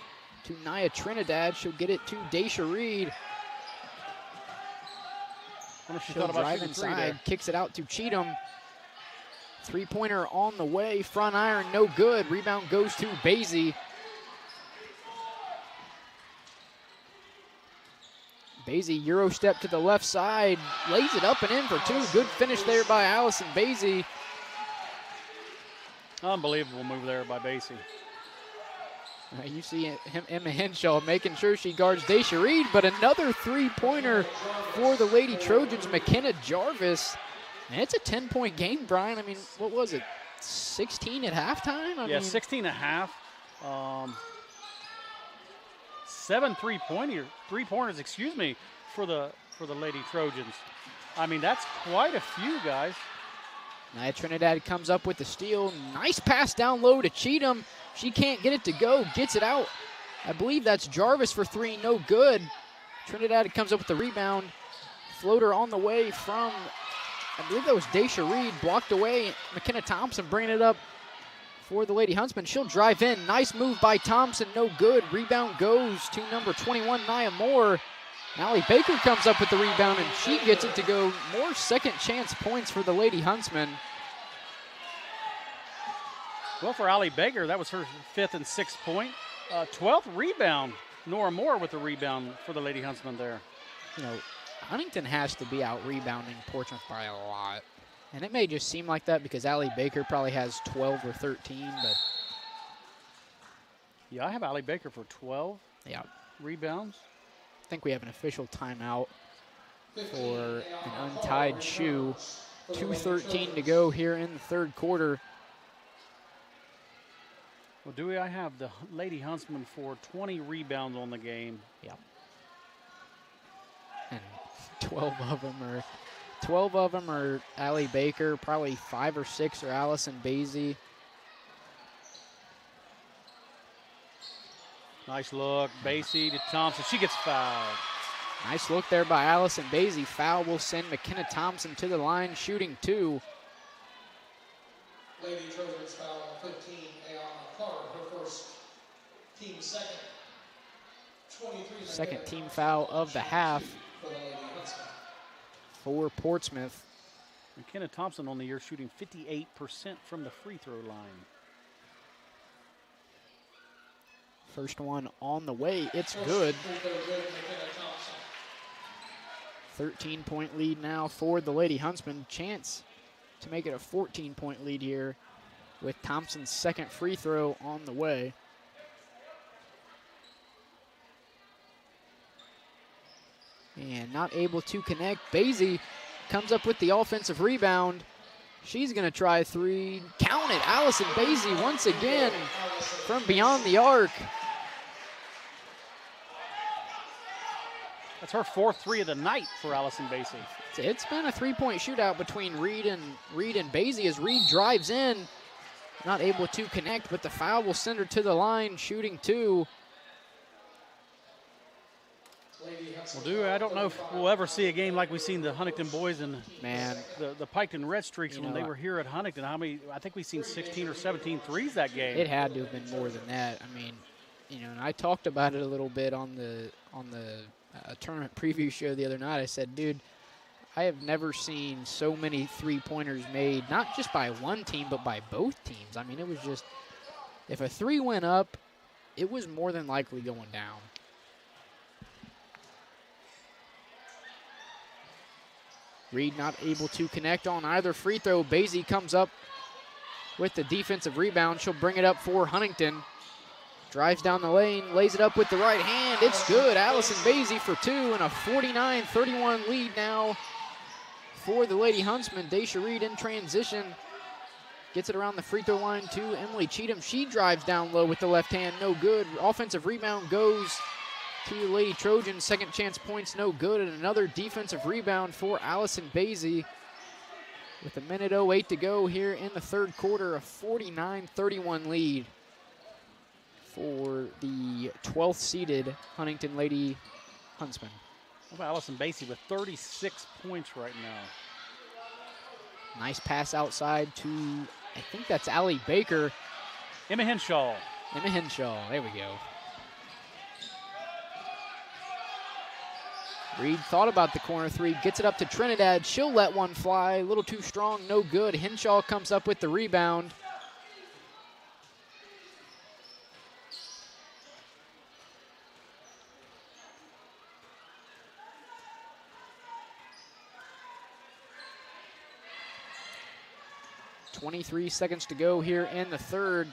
to Nia Trinidad. She'll get it to Daisha Reed. She'll drive inside, kicks it out to Cheatham. Three-pointer on the way, front iron, no good. Rebound goes to Basie. Basie Euro step to the left side, lays it up and in for 2. Good finish there by Allison Basie. Unbelievable move there by Basie. You see Emma Henshaw making sure she guards Daisha Reed, but another three-pointer for the Lady Trojans, McKenna Jarvis. And it's a 10-point game, Brian. I mean, what was it, 16 at halftime? I mean, 16 and a half. 7 three-pointers, for the Lady Trojans. I mean, that's quite a few, guys. Nia Trinidad comes up with the steal. Nice pass down low to Cheatham. She can't get it to go, gets it out. I believe that's Jarvis for 3, no good. Trinidad comes up with the rebound. Floater on the way from, I believe that was Daisha Reed, blocked away. McKenna Thompson bringing it up for the Lady Huntsmen. She'll drive in. Nice move by Thompson, no good. Rebound goes to number 21, Nia Moore. Allie Baker comes up with the rebound, and she gets it to go. More second chance points for the Lady Huntsmen. Well, for Allie Baker, that was her 5th and 6th point. 12th rebound. Nora Moore with the rebound for the Lady Huntsmen there. Huntington has to be out rebounding Portsmouth by a lot. And it may just seem like that because Allie Baker probably has 12 or 13, but. Yeah, I have Allie Baker for 12 rebounds. I think we have an official timeout for an untied shoe. 2:13 to go here in the third quarter. Well, I have the Lady Huntsmen for 20 rebounds on the game. Yep. And 12 of them are Allie Baker. Probably 5 or 6 are Allison Basie. Nice look, Basie to Thompson. She gets fouled. Nice look there by Allison Basie. Foul will send McKenna Thompson to the line, shooting 2. Lady Trojans foul on 15, Ayana Carr, her first, team second. 23. Second team foul of the half for Portsmouth. McKenna Thompson on the year shooting 58% from the free throw line. First one on the way. It's good. 13-point lead now for the Lady Huntsmen. Chance to make it a 14-point lead here with Thompson's second free throw on the way. And not able to connect. Basie comes up with the offensive rebound. She's going to try 3. Count it. Allison Basie once again from beyond the arc. That's her fourth three of the night for Allison Basie. It's been a three-point shootout between Reed and Basie as Reed drives in, not able to connect, but the foul will send her to the line, shooting two. Well, I don't know if we'll ever see a game like we've seen the Huntington boys and Man, the Piketon Red Streaks when they were here at Huntington. I think we've seen 16 or 17 threes that game. It had to have been more than that. I mean, and I talked about it a little bit on the tournament preview show the other night. I said, dude, I have never seen so many three-pointers made, not just by one team, but by both teams. I mean, it was just, if a three went up, it was more than likely going down. Reed not able to connect on either free throw. Basie comes up with the defensive rebound. She'll bring it up for Huntington. Drives down the lane, lays it up with the right hand. It's good. Allison Basie for two, and a 49-31 lead now for the Lady Huntsmen. Daisha Reed in transition. Gets it around the free throw line to Emily Cheatham. She drives down low with the left hand, no good. Offensive rebound goes to the Lady Trojans. Second chance points, no good. And another defensive rebound for Allison Basie. With a minute 08 to go here in the third quarter, a 49-31 lead for the 12th seeded Huntington Lady Huntsmen. How about Allison Basie with 36 points right now? Nice pass outside to, I think that's Allie Baker. Emma Henshaw. There we go. Reed thought about the corner three, gets it up to Trinidad. She'll let one fly, a little too strong, no good. Henshaw comes up with the rebound. .23 seconds to go here in the third.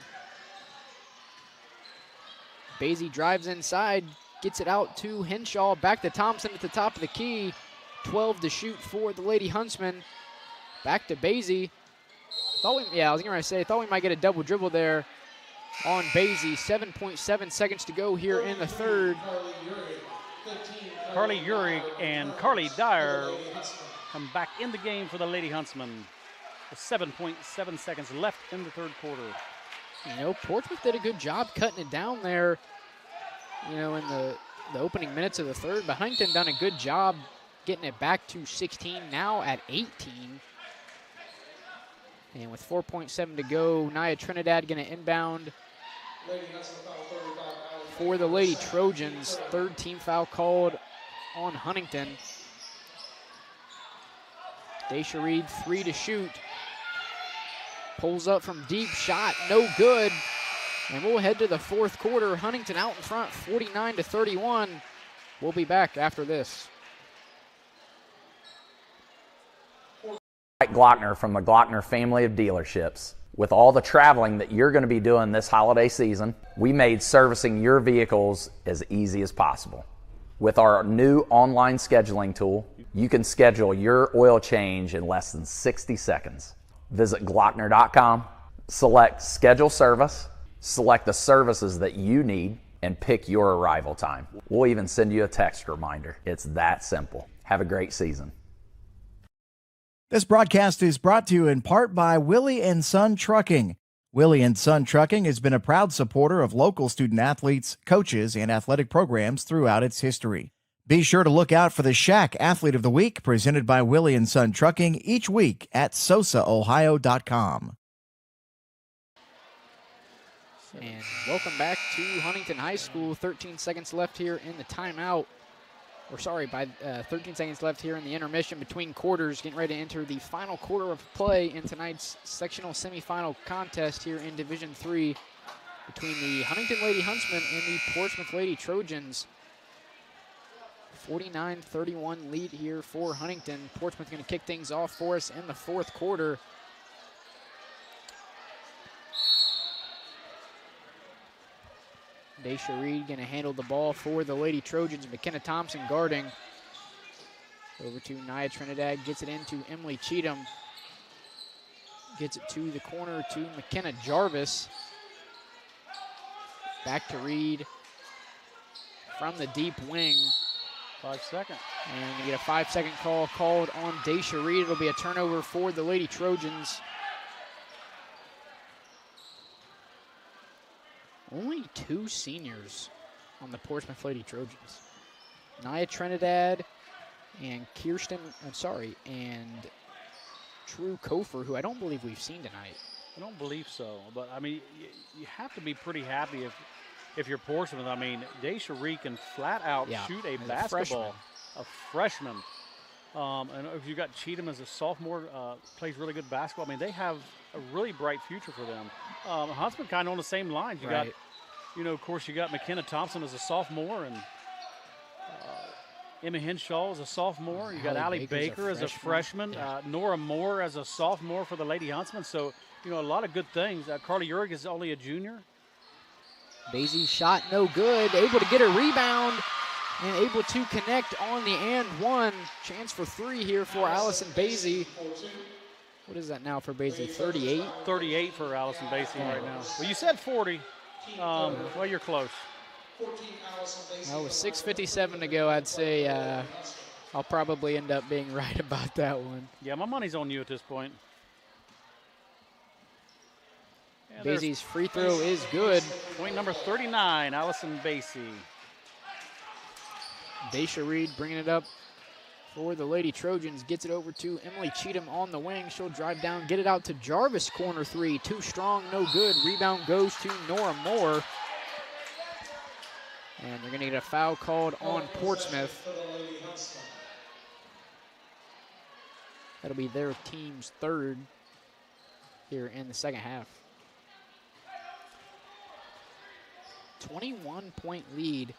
Basie drives inside, gets it out to Henshaw, back to Thompson at the top of the key. 12 to shoot for the Lady Huntsmen. Back to Basie. Thought we might get a double dribble there on Basie. 7.7 seconds to go here in the third. Carly Uhrig and Carly Dyer come back in the game for the Lady Huntsmen. With 7.7 seconds left in the third quarter. Portsmouth did a good job cutting it down there, in the opening minutes of the third. But Huntington done a good job getting it back to 16, now at 18. And with 4.7 to go, Nia Trinidad going to inbound for the Lady Trojans. Third team foul called on Huntington. Daisha Reed, 3 to shoot. Pulls up from deep, shot, no good. And we'll head to the fourth quarter. Huntington out in front, 49-31. We'll be back after this. Glockner from the Glockner family of dealerships. With all the traveling that you're going to be doing this holiday season, we made servicing your vehicles as easy as possible. With our new online scheduling tool, you can schedule your oil change in less than 60 seconds. Visit Glockner.com, select Schedule Service, select the services that you need, and pick your arrival time. We'll even send you a text reminder. It's that simple. Have a great season. This broadcast is brought to you in part by Willie & Son Trucking. Willie & Son Trucking has been a proud supporter of local student athletes, coaches, and athletic programs throughout its history. Be sure to look out for the Shack Athlete of the Week presented by Willie & Son Trucking each week at sosaohio.com. And welcome back to Huntington High School. 13 seconds left here in the timeout. 13 seconds left here in the intermission between quarters. Getting ready to enter the final quarter of play in tonight's sectional semifinal contest here in Division III between the Huntington Lady Huntsmen and the Portsmouth Lady Trojans. 49-31 lead here for Huntington. Portsmouth going to kick things off for us in the fourth quarter. Daisha Reed going to handle the ball for the Lady Trojans. McKenna Thompson guarding. Over to Nia Trinidad. Gets it into Emily Cheatham. Gets it to the corner to McKenna Jarvis. Back to Reed from the deep wing. 5 seconds. And we get a 5-second call called on Daisha Reed. It'll be a turnover for the Lady Trojans. Only 2 seniors on the Portsmouth Lady Trojans. Nia Trinidad and and True Kofer, who I don't believe we've seen tonight. I don't believe so, but I mean, you have to be pretty happy if you're Portsmouth. I mean, Daisha Reed can flat out shoot a basketball. A freshman. And if you got Cheatham as a sophomore, plays really good basketball. I mean, they have a really bright future for them. Huntsman kind of on the same lines. You got, of course, you got McKenna Thompson as a sophomore, and Emma Henshaw as a sophomore. You got Allie Baker as a freshman. Nora Moore as a sophomore for the Lady Huntsmen. So, a lot of good things. Carly Urig is only a junior. Bazy's shot no good. Able to get a rebound and able to connect on the and one. Chance for 3 here for Allison Bazy. What is that now for Bazy? 38? 38 for Allison Bazy right now. Well, you said 40. Well, you're close. Well, with 6:57 to go, I'd say I'll probably end up being right about that one. Yeah, my money's on you at this point. Bazy's free throw is good. Point number 39, Allison Bazy. Daisha Reed bringing it up for the Lady Trojans. Gets it over to Emily Cheatham on the wing. She'll drive down, get it out to Jarvis, corner 3. Too strong, no good. Rebound goes to Nora Moore. And they're going to get a foul called on Portsmouth. That'll be their team's 3rd here in the second half. 21-point lead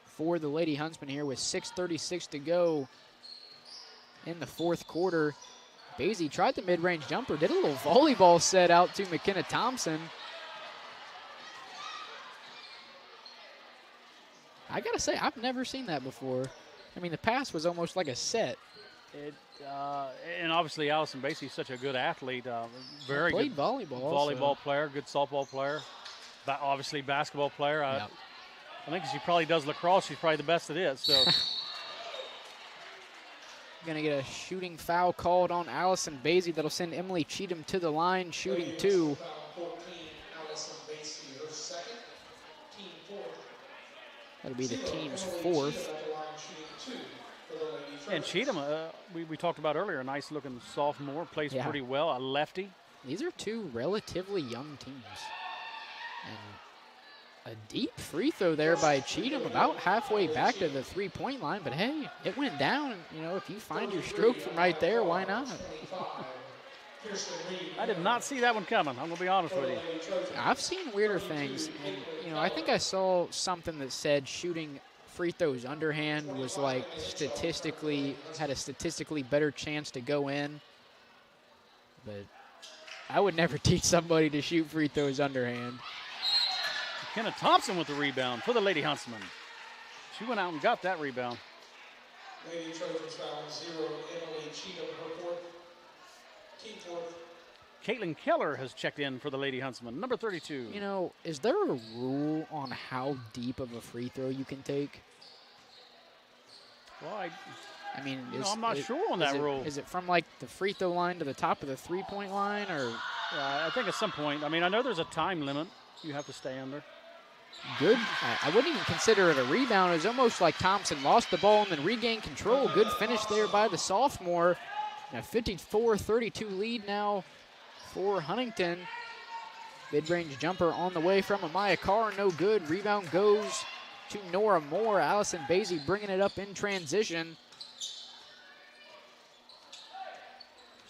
for the Lady Huntsmen here with 6:36 to go in the 4th quarter. Bazy tried the mid-range jumper, did a little volleyball set out to McKenna Thompson. I gotta say, I've never seen that before. I mean, the pass was almost like a set. And obviously Allison Bazy is such a good athlete, very good volleyball player, good softball player, obviously basketball player. Yep. I think she probably does lacrosse. She's probably the best at it. So, gonna get a shooting foul called on Allison Bazy. That'll send Emily Cheatham to the line, shooting 2. That'll be the team's 4th. And Cheatham, we talked about earlier, a nice looking sophomore, plays pretty well, a lefty. These are 2 relatively young teams. And a deep free throw there by Cheatham, about halfway back to the 3-point line. But hey, it went down. If you find your stroke from right there, why not? I did not see that one coming. I'm going to be honest with you. I've seen weirder things. And, I think I saw something that said shooting free throws underhand was like had a statistically better chance to go in. But I would never teach somebody to shoot free throws underhand. McKenna Thompson with the rebound for the Lady Huntsmen. She went out and got that rebound. Lady Trojans foul 0. Emily Cheatham, her 4th. Team 4th. Caitlin Keller has checked in for the Lady Huntsmen, number 32. Is there a rule on how deep of a free throw you can take? Well, I'm not sure on that rule. Is it from like the free throw line to the top of the 3-point line, or? I think at some point. I know there's a time limit you have to stay under. Good. I wouldn't even consider it a rebound. It was almost like Thompson lost the ball and then regained control. Good finish there by the sophomore. A 54-32 lead now for Huntington. Mid-range jumper on the way from Amaya Carr, no good. Rebound goes to Nora Moore. Allison Bazy bringing it up in transition.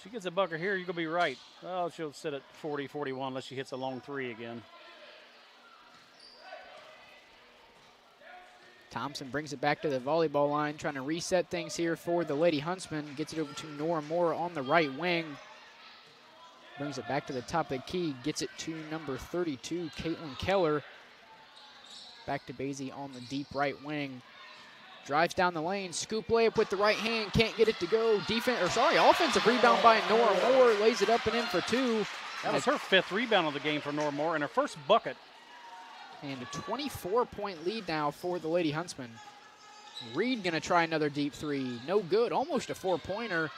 She gets a bucket here, you're going to be right. Oh, she'll sit at 40-41 unless she hits a long 3 again. Thompson brings it back to the volleyball line, trying to reset things here for the Lady Huntsmen. Gets it over to Nora Moore on the right wing. Brings it back to the top of the key. Gets it to number 32, Caitlin Keller. Back to Bazy on the deep right wing. Drives down the lane. Scoop layup with the right hand. Can't get it to go. Offensive rebound by Nora Moore. Lays it up and in for 2. That was her 5th rebound of the game for Nora Moore and her first bucket. And a 24-point lead now for the Lady Huntsmen. Reed gonna try another deep three. No good, almost a 4-pointer.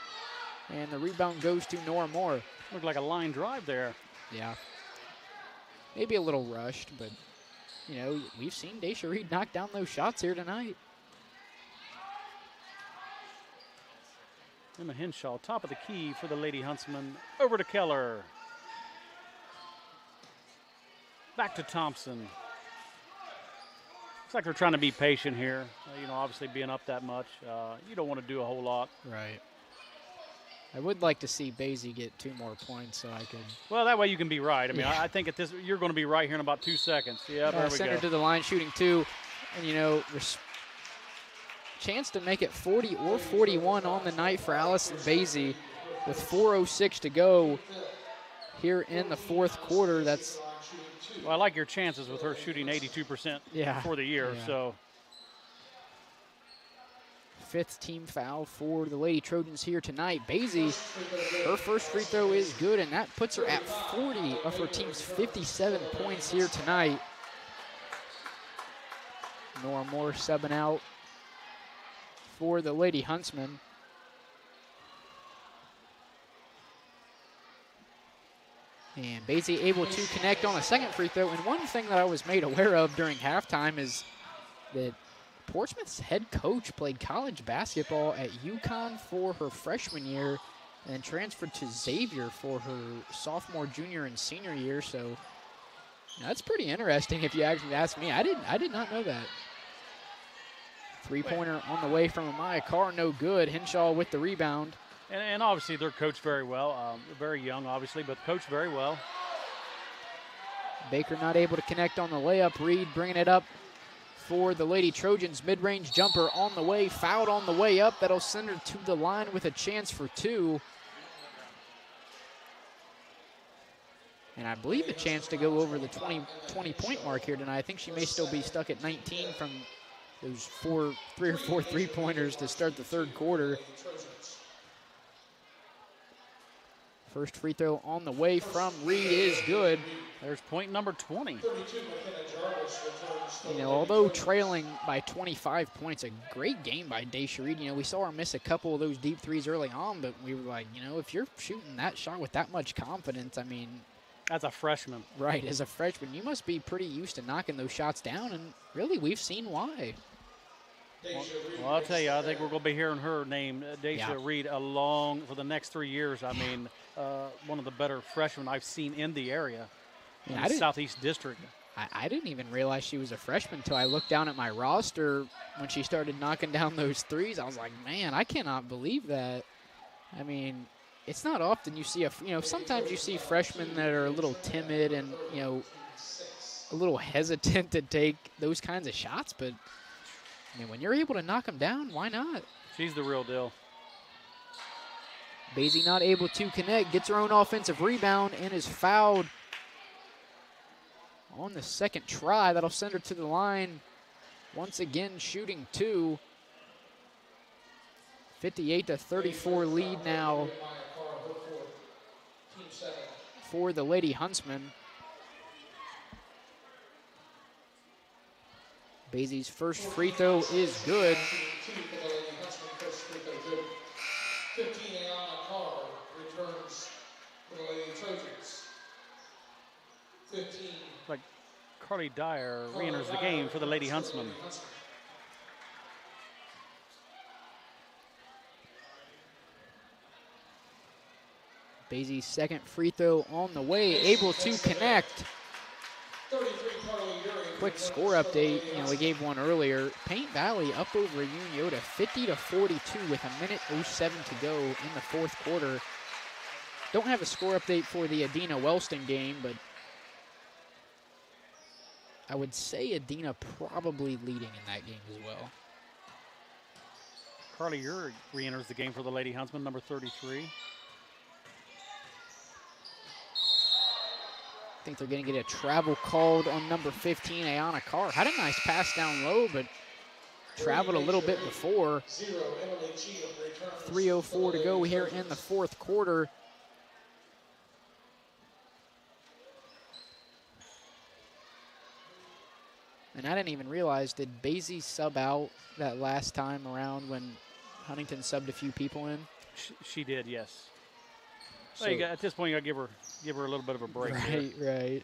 And the rebound goes to Nora Moore. Looked like a line drive there. Yeah. Maybe a little rushed, but, you know, we've seen Daisha Reed knock down those shots here tonight. Emma Henshaw, top of the key for the Lady Huntsmen. Over to Keller. Back to Thompson. Looks like they're trying to be patient here. You know, obviously being up that much, you don't want to do a whole lot. Right. I would like to see Basie get 2 more points so I could. Well, that way you can be right. I mean, Yeah. I think at this, you're going to be right here in about 2 seconds. Yeah, there we Center go. to the line, shooting 2. And, you know, there's chance to make it 40 or 41 on the night for Allison Basie with 4:06 to go here in the 4th quarter. That's. Well, I like your chances with her shooting 82% for the year. Yeah. So 5th team foul for the Lady Trojans here tonight. Basie, her first free throw is good, and that puts her at 40 of her team's 57 points here tonight. Nora Moore subbing out for the Lady Huntsmen. And Basie able to connect on a second free throw. And one thing that I was made aware of during halftime is that Portsmouth's head coach played college basketball at UConn for her freshman year and then transferred to Xavier for her sophomore, junior, and senior year. So that's pretty interesting if you actually ask me. I did not know that. 3-pointer on the way from Amaya Carr, no good. Henshaw with the rebound. And obviously they're coached very well. Very young, obviously, but coached very well. Baker not able to connect on the layup. Reed bringing it up for the Lady Trojans. Mid-range jumper on the way, fouled on the way up. That'll send her to the line with a chance for 2. And I believe a chance to go over the 20-point mark here tonight. I think she may still be stuck at 19 from those 3 or 4 3-pointers to start the 3rd quarter. First free throw on the way from Reed is good. There's point number 20. You know, although trailing by 25 points, a great game by Daisha Reed. You know, we saw her miss a couple of those deep threes early on, but we were like, you know, if you're shooting that shot with that much confidence, I mean. As a freshman. Right, as a freshman, you must be pretty used to knocking those shots down, and really, we've seen why. Well, I'll tell you, I think we're going to be hearing her name, Daisha Reed, along for the next 3 years. I mean, one of the better freshmen I've seen in the area, in the Southeast District. I didn't even realize she was a freshman until I looked down at my roster when she started knocking down those threes. I was like, man, I cannot believe that. I mean, it's not often you see sometimes you see freshmen that are a little timid and, you know, a little hesitant to take those kinds of shots, but I mean, when you're able to knock them down, why not? She's the real deal. Basie not able to connect, gets her own offensive rebound, and is fouled on the second try. That'll send her to the line. Once again, shooting 2. 58-34 lead now for the Lady Huntsmen. Basie's first free throw is good. 15 Ayana Carr returns for the Lady Trojans. 15. Like Carly Dyer re-enters the game for the Lady Huntsmen. Basie's second free throw on the way, able to connect. Quick score update, you know, we gave one earlier. Paint Valley up over Uniota 50-42 with 1:07 to go in the 4th quarter. Don't have a score update for the Adina Wellston game, but I would say Adina probably leading in that game as well. Carly Urick re-enters the game for the Lady Huntsmen, number 33. I think they're going to get a travel called on number 15, Ayana Carr. Had a nice pass down low, but traveled a little bit before. 3:04 to go here in the 4th quarter. And I didn't even realize, did Basie sub out that last time around when Huntington subbed a few people in? She did, yes. So, well, at this point, you got to give her a little bit of a break. Right.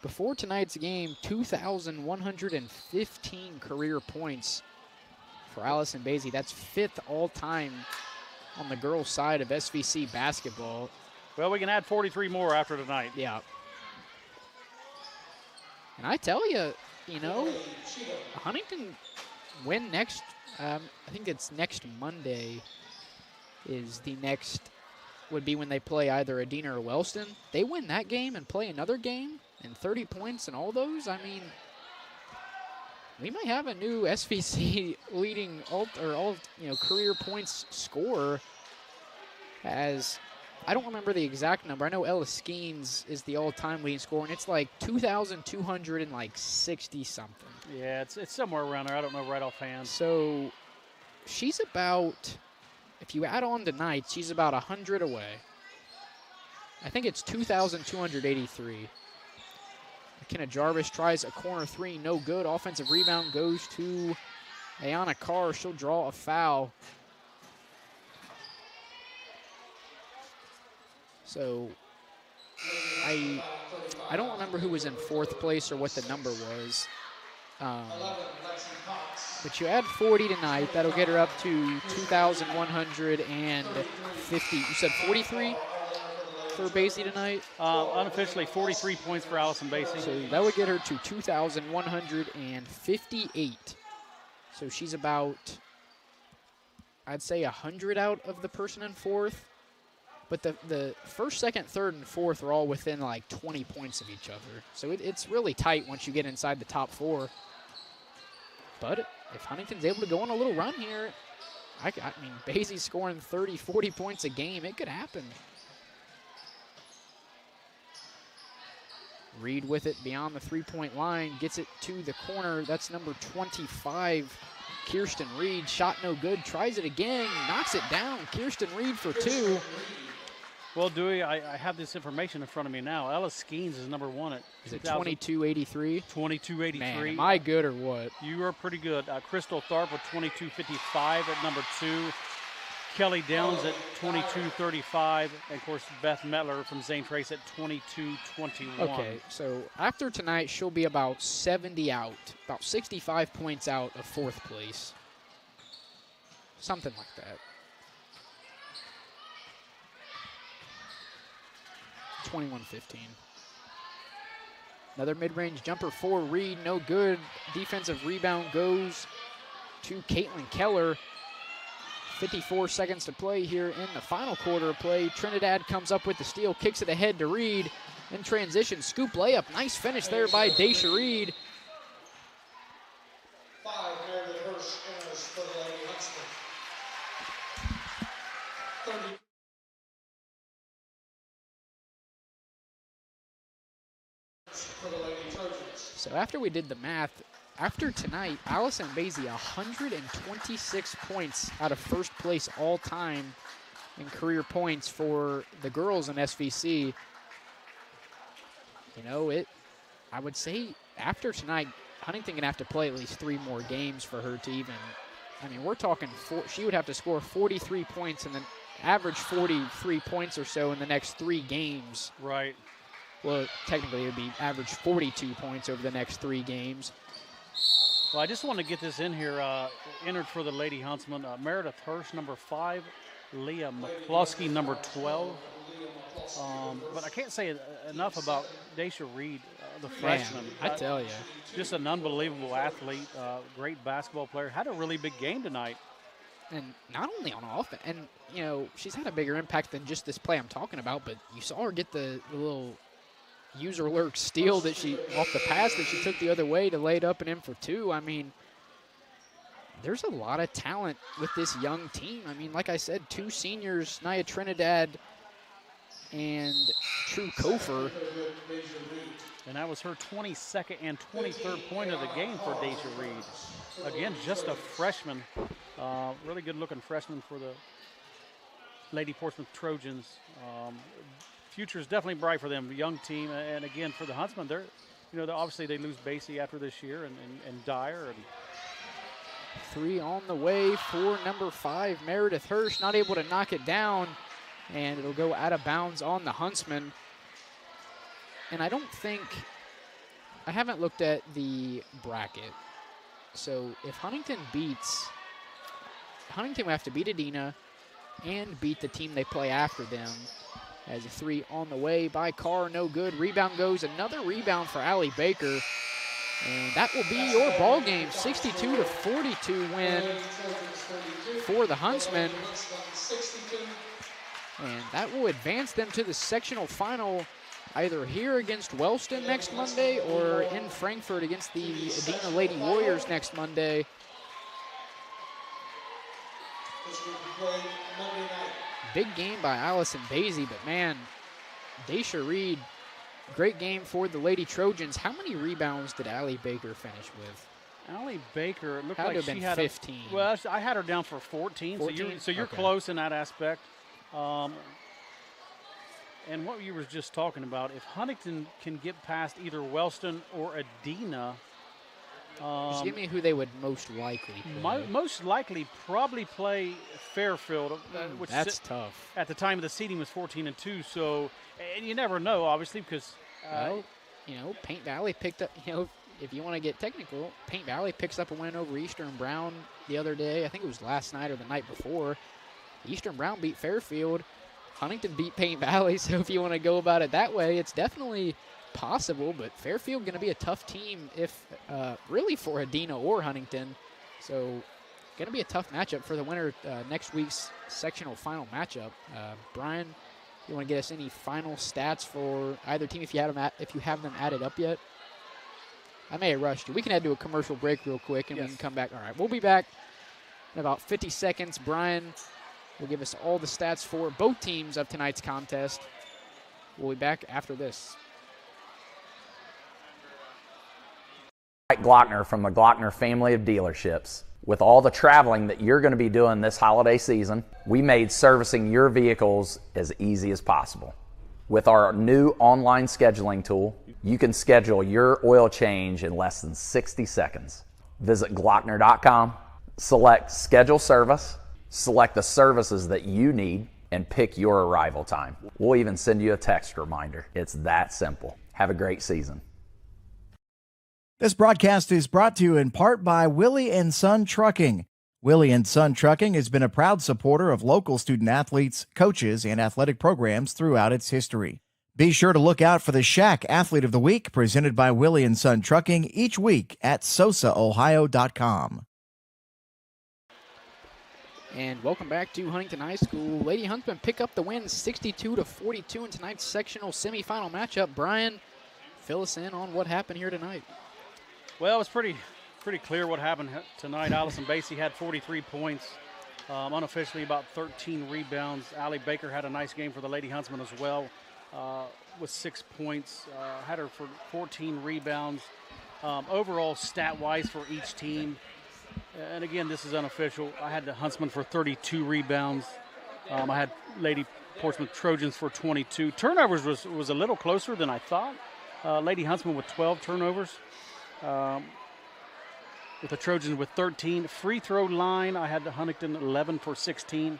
Before tonight's game, 2,115 career points for Allison Basie. That's 5th all-time on the girls' side of SVC basketball. Well, we can add 43 more after tonight. Yeah. And I tell you, Huntington win next, I think it's next Monday would be when they play either Adena or Wellston. They win that game and play another game and 30 points and all those. I mean, we might have a new SVC leading career points scorer. As I don't remember the exact number. I know Ella Skeens is the all-time leading scorer, and it's like 2,260 something. Yeah, it's somewhere around there. I don't know right offhand. So she's about, if you add on tonight, she's about 100 away. I think it's 2,283. McKenna Jarvis tries a corner three, no good. Offensive rebound goes to Ayana Carr. She'll draw a foul. So I don't remember who was in 4th place or what the number was. But you add 40 tonight, that'll get her up to 2,150. You said 43 for Basie tonight? Unofficially, 43 points for Allison Basie. So that would get her to 2,158. So she's about, I'd say, 100 out of the person in 4th. But the first, second, third, and fourth are all within like 20 points of each other. So it's really tight once you get inside the top 4. But if Huntington's able to go on a little run here, I mean, Basie's scoring 30, 40 points a game. It could happen. Reed with it beyond the three-point line, gets it to the corner. That's number 25, Kirsten Reed. Shot no good, tries it again, knocks it down. Kirsten Reed for 2. Well, Dewey, I have this information in front of me now. Ella Skeens is number 1 at 2283. 2283. Man, am I good or what? You are pretty good. Crystal Tharp with 2255 at number 2. Kelly Downs at 2235. And, of course, Beth Metler from Zane Trace at 2221. Okay, so after tonight, she'll be about 70 out, about 65 points out of 4th place. Something like that. 21-15. Another mid-range jumper for Reed, no good. Defensive rebound goes to Caitlin Keller. 54 seconds to play here in the final quarter of play. Trinidad comes up with the steal, kicks it ahead to Reed. In transition, scoop layup. Nice finish there by Daisha Reed. 5 Meredith Hirsch enters for the Lady Huntsmen. 30. For the Lady Trojans. So after we did the math, after tonight, Allison Basie 126 points out of 1st place all time in career points for the girls in SVC. I would say after tonight, Huntington can have to play at least 3 more games for her to even, we're talking she would have to score 43 points and then average 43 points or so in the next 3 games. Right. Well, technically it would be average 42 points over the next 3 games. Well, I just want to get this in here. Entered for the Lady Huntsman, Meredith Hirsch, number 5, Leah McCluskey, number 12. But I can't say enough about Daisha Reed, the freshman. Man, I tell you. Just an unbelievable athlete, great basketball player. Had a really big game tonight. And not only on offense, and, she's had a bigger impact than just this play I'm talking about, but you saw her get the little user lurk steal that off the pass that she took the other way to lay it up and in for 2. There's a lot of talent with this young team. Like I said, 2 seniors, Nia Trinidad and True Kofer. And that was her 22nd and 23rd point of the game for Daisha Reed. Again, just a freshman. Really good-looking freshman for the Lady Portsmouth Trojans. Future is definitely bright for them, young team. And again, for the Huntsmen, obviously they lose Basie after this year and Dyer. And 3 on the way for number 5, Meredith Hirsch, not able to knock it down, and it'll go out of bounds on the Huntsmen. And I haven't looked at the bracket. So if Huntington will have to beat Adina and beat the team they play after them. As a 3 on the way by Carr, no good. Rebound goes, another rebound for Allie Baker. And that will be your ball game, 62-42 win for the Huntsmen. And that will advance them to the sectional final, either here against Wellston next Monday or in Frankfurt against the Adina Lady Warriors next Monday. Big game by Allison Basie, but man, Daisha Reed, great game for the Lady Trojans. How many rebounds did Allie Baker finish with? Allie Baker, it looked Had like to have she been had 15. Well, I had her down for 14. 14? So you're Okay. close in that aspect. And what you were just talking about, if Huntington can get past either Wellston or Adina, Just give me who they would most likely play. most likely probably play Fairfield, which That's tough. at the time of the seeding was 14-2. So, and you never know, obviously, because Well, Paint Valley picked up, if you want to get technical, Paint Valley picks up a win over Eastern Brown the other day. I think it was last night or the night before. Eastern Brown beat Fairfield. Huntington beat Paint Valley, so if you want to go about it that way, it's definitely possible, but Fairfield going to be a tough team if really for Adina or Huntington. So going to be a tough matchup for the winner next week's sectional final matchup. Brian, you want to get us any final stats for either team if you have them added up yet? I may have rushed you. We can head to a commercial break real quick and we can come back. All right, we'll be back in about 50 seconds. Brian will give us all the stats for both teams of tonight's contest. We'll be back after this. Glockner from the Glockner family of dealerships. With all the traveling that you're going to be doing this holiday season, we made servicing your vehicles as easy as possible. With our new online scheduling tool, you can schedule your oil change in less than 60 seconds. Visit Glockner.com, select Schedule Service, select the services that you need, and pick your arrival time. We'll even send you a text reminder. It's that simple. Have a great season. This broadcast is brought to you in part by Willie and Son Trucking. Willie and Son Trucking has been a proud supporter of local student athletes, coaches, and athletic programs throughout its history. Be sure to look out for the Shack Athlete of the Week presented by Willie and Son Trucking each week at sosaohio.com. And welcome back to Huntington High School. Lady Huntsmen pick up the win 62-42 in tonight's sectional semifinal matchup. Brian, fill us in on what happened here tonight. Well, it's pretty clear what happened tonight. Allison Basie had 43 points, unofficially about 13 rebounds. Allie Baker had a nice game for the Lady Huntsmen as well, with 6 points. Had her for 14 rebounds. Overall, stat-wise for each team, and again, this is unofficial, I had the Huntsmen for 32 rebounds. I had Lady Portsmouth Trojans for 22. Turnovers was a little closer than I thought. Lady Huntsmen with 12 turnovers. With the Trojans with 13. Free throw line, I had the Huntington 11 for 16.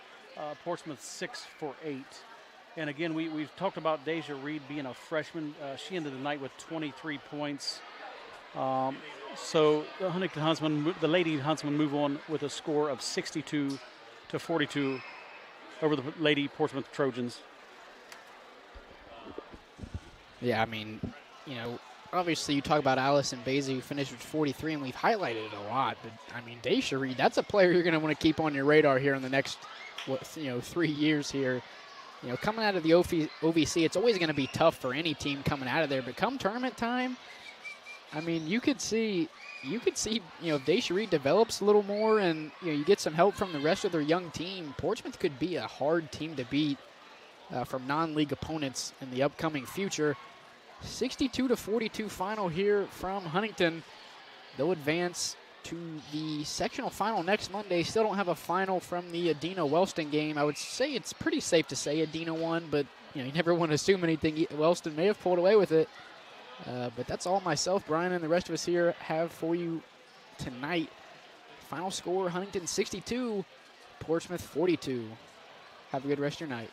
Portsmouth 6 for 8. And again, we've talked about Deja Reed being a freshman. She ended the night with 23 points. So the Huntington Huntsmen, the Lady Huntsmen move on with a score of 62-42 over the Lady Portsmouth Trojans. Yeah, I mean, obviously you talk about Allison Basie, who finished with 43, and we've highlighted it a lot. But, I mean, Daisha Reed, that's a player you're going to want to keep on your radar here in the next, 3 years here. Coming out of the OVC, it's always going to be tough for any team coming out of there. But come tournament time, I mean, you could see, if Daisha Reed develops a little more and, you get some help from the rest of their young team, Portsmouth could be a hard team to beat from non-league opponents in the upcoming future. 62-42 final here from Huntington. They'll advance to the sectional final next Monday. Still don't have a final from the Adina-Wellston game. I would say it's pretty safe to say Adina won, but you never want to assume anything. Wellston may have pulled away with it. But that's all myself, Brian, and the rest of us here have for you tonight. Final score, Huntington 62, Portsmouth 42. Have a good rest of your night.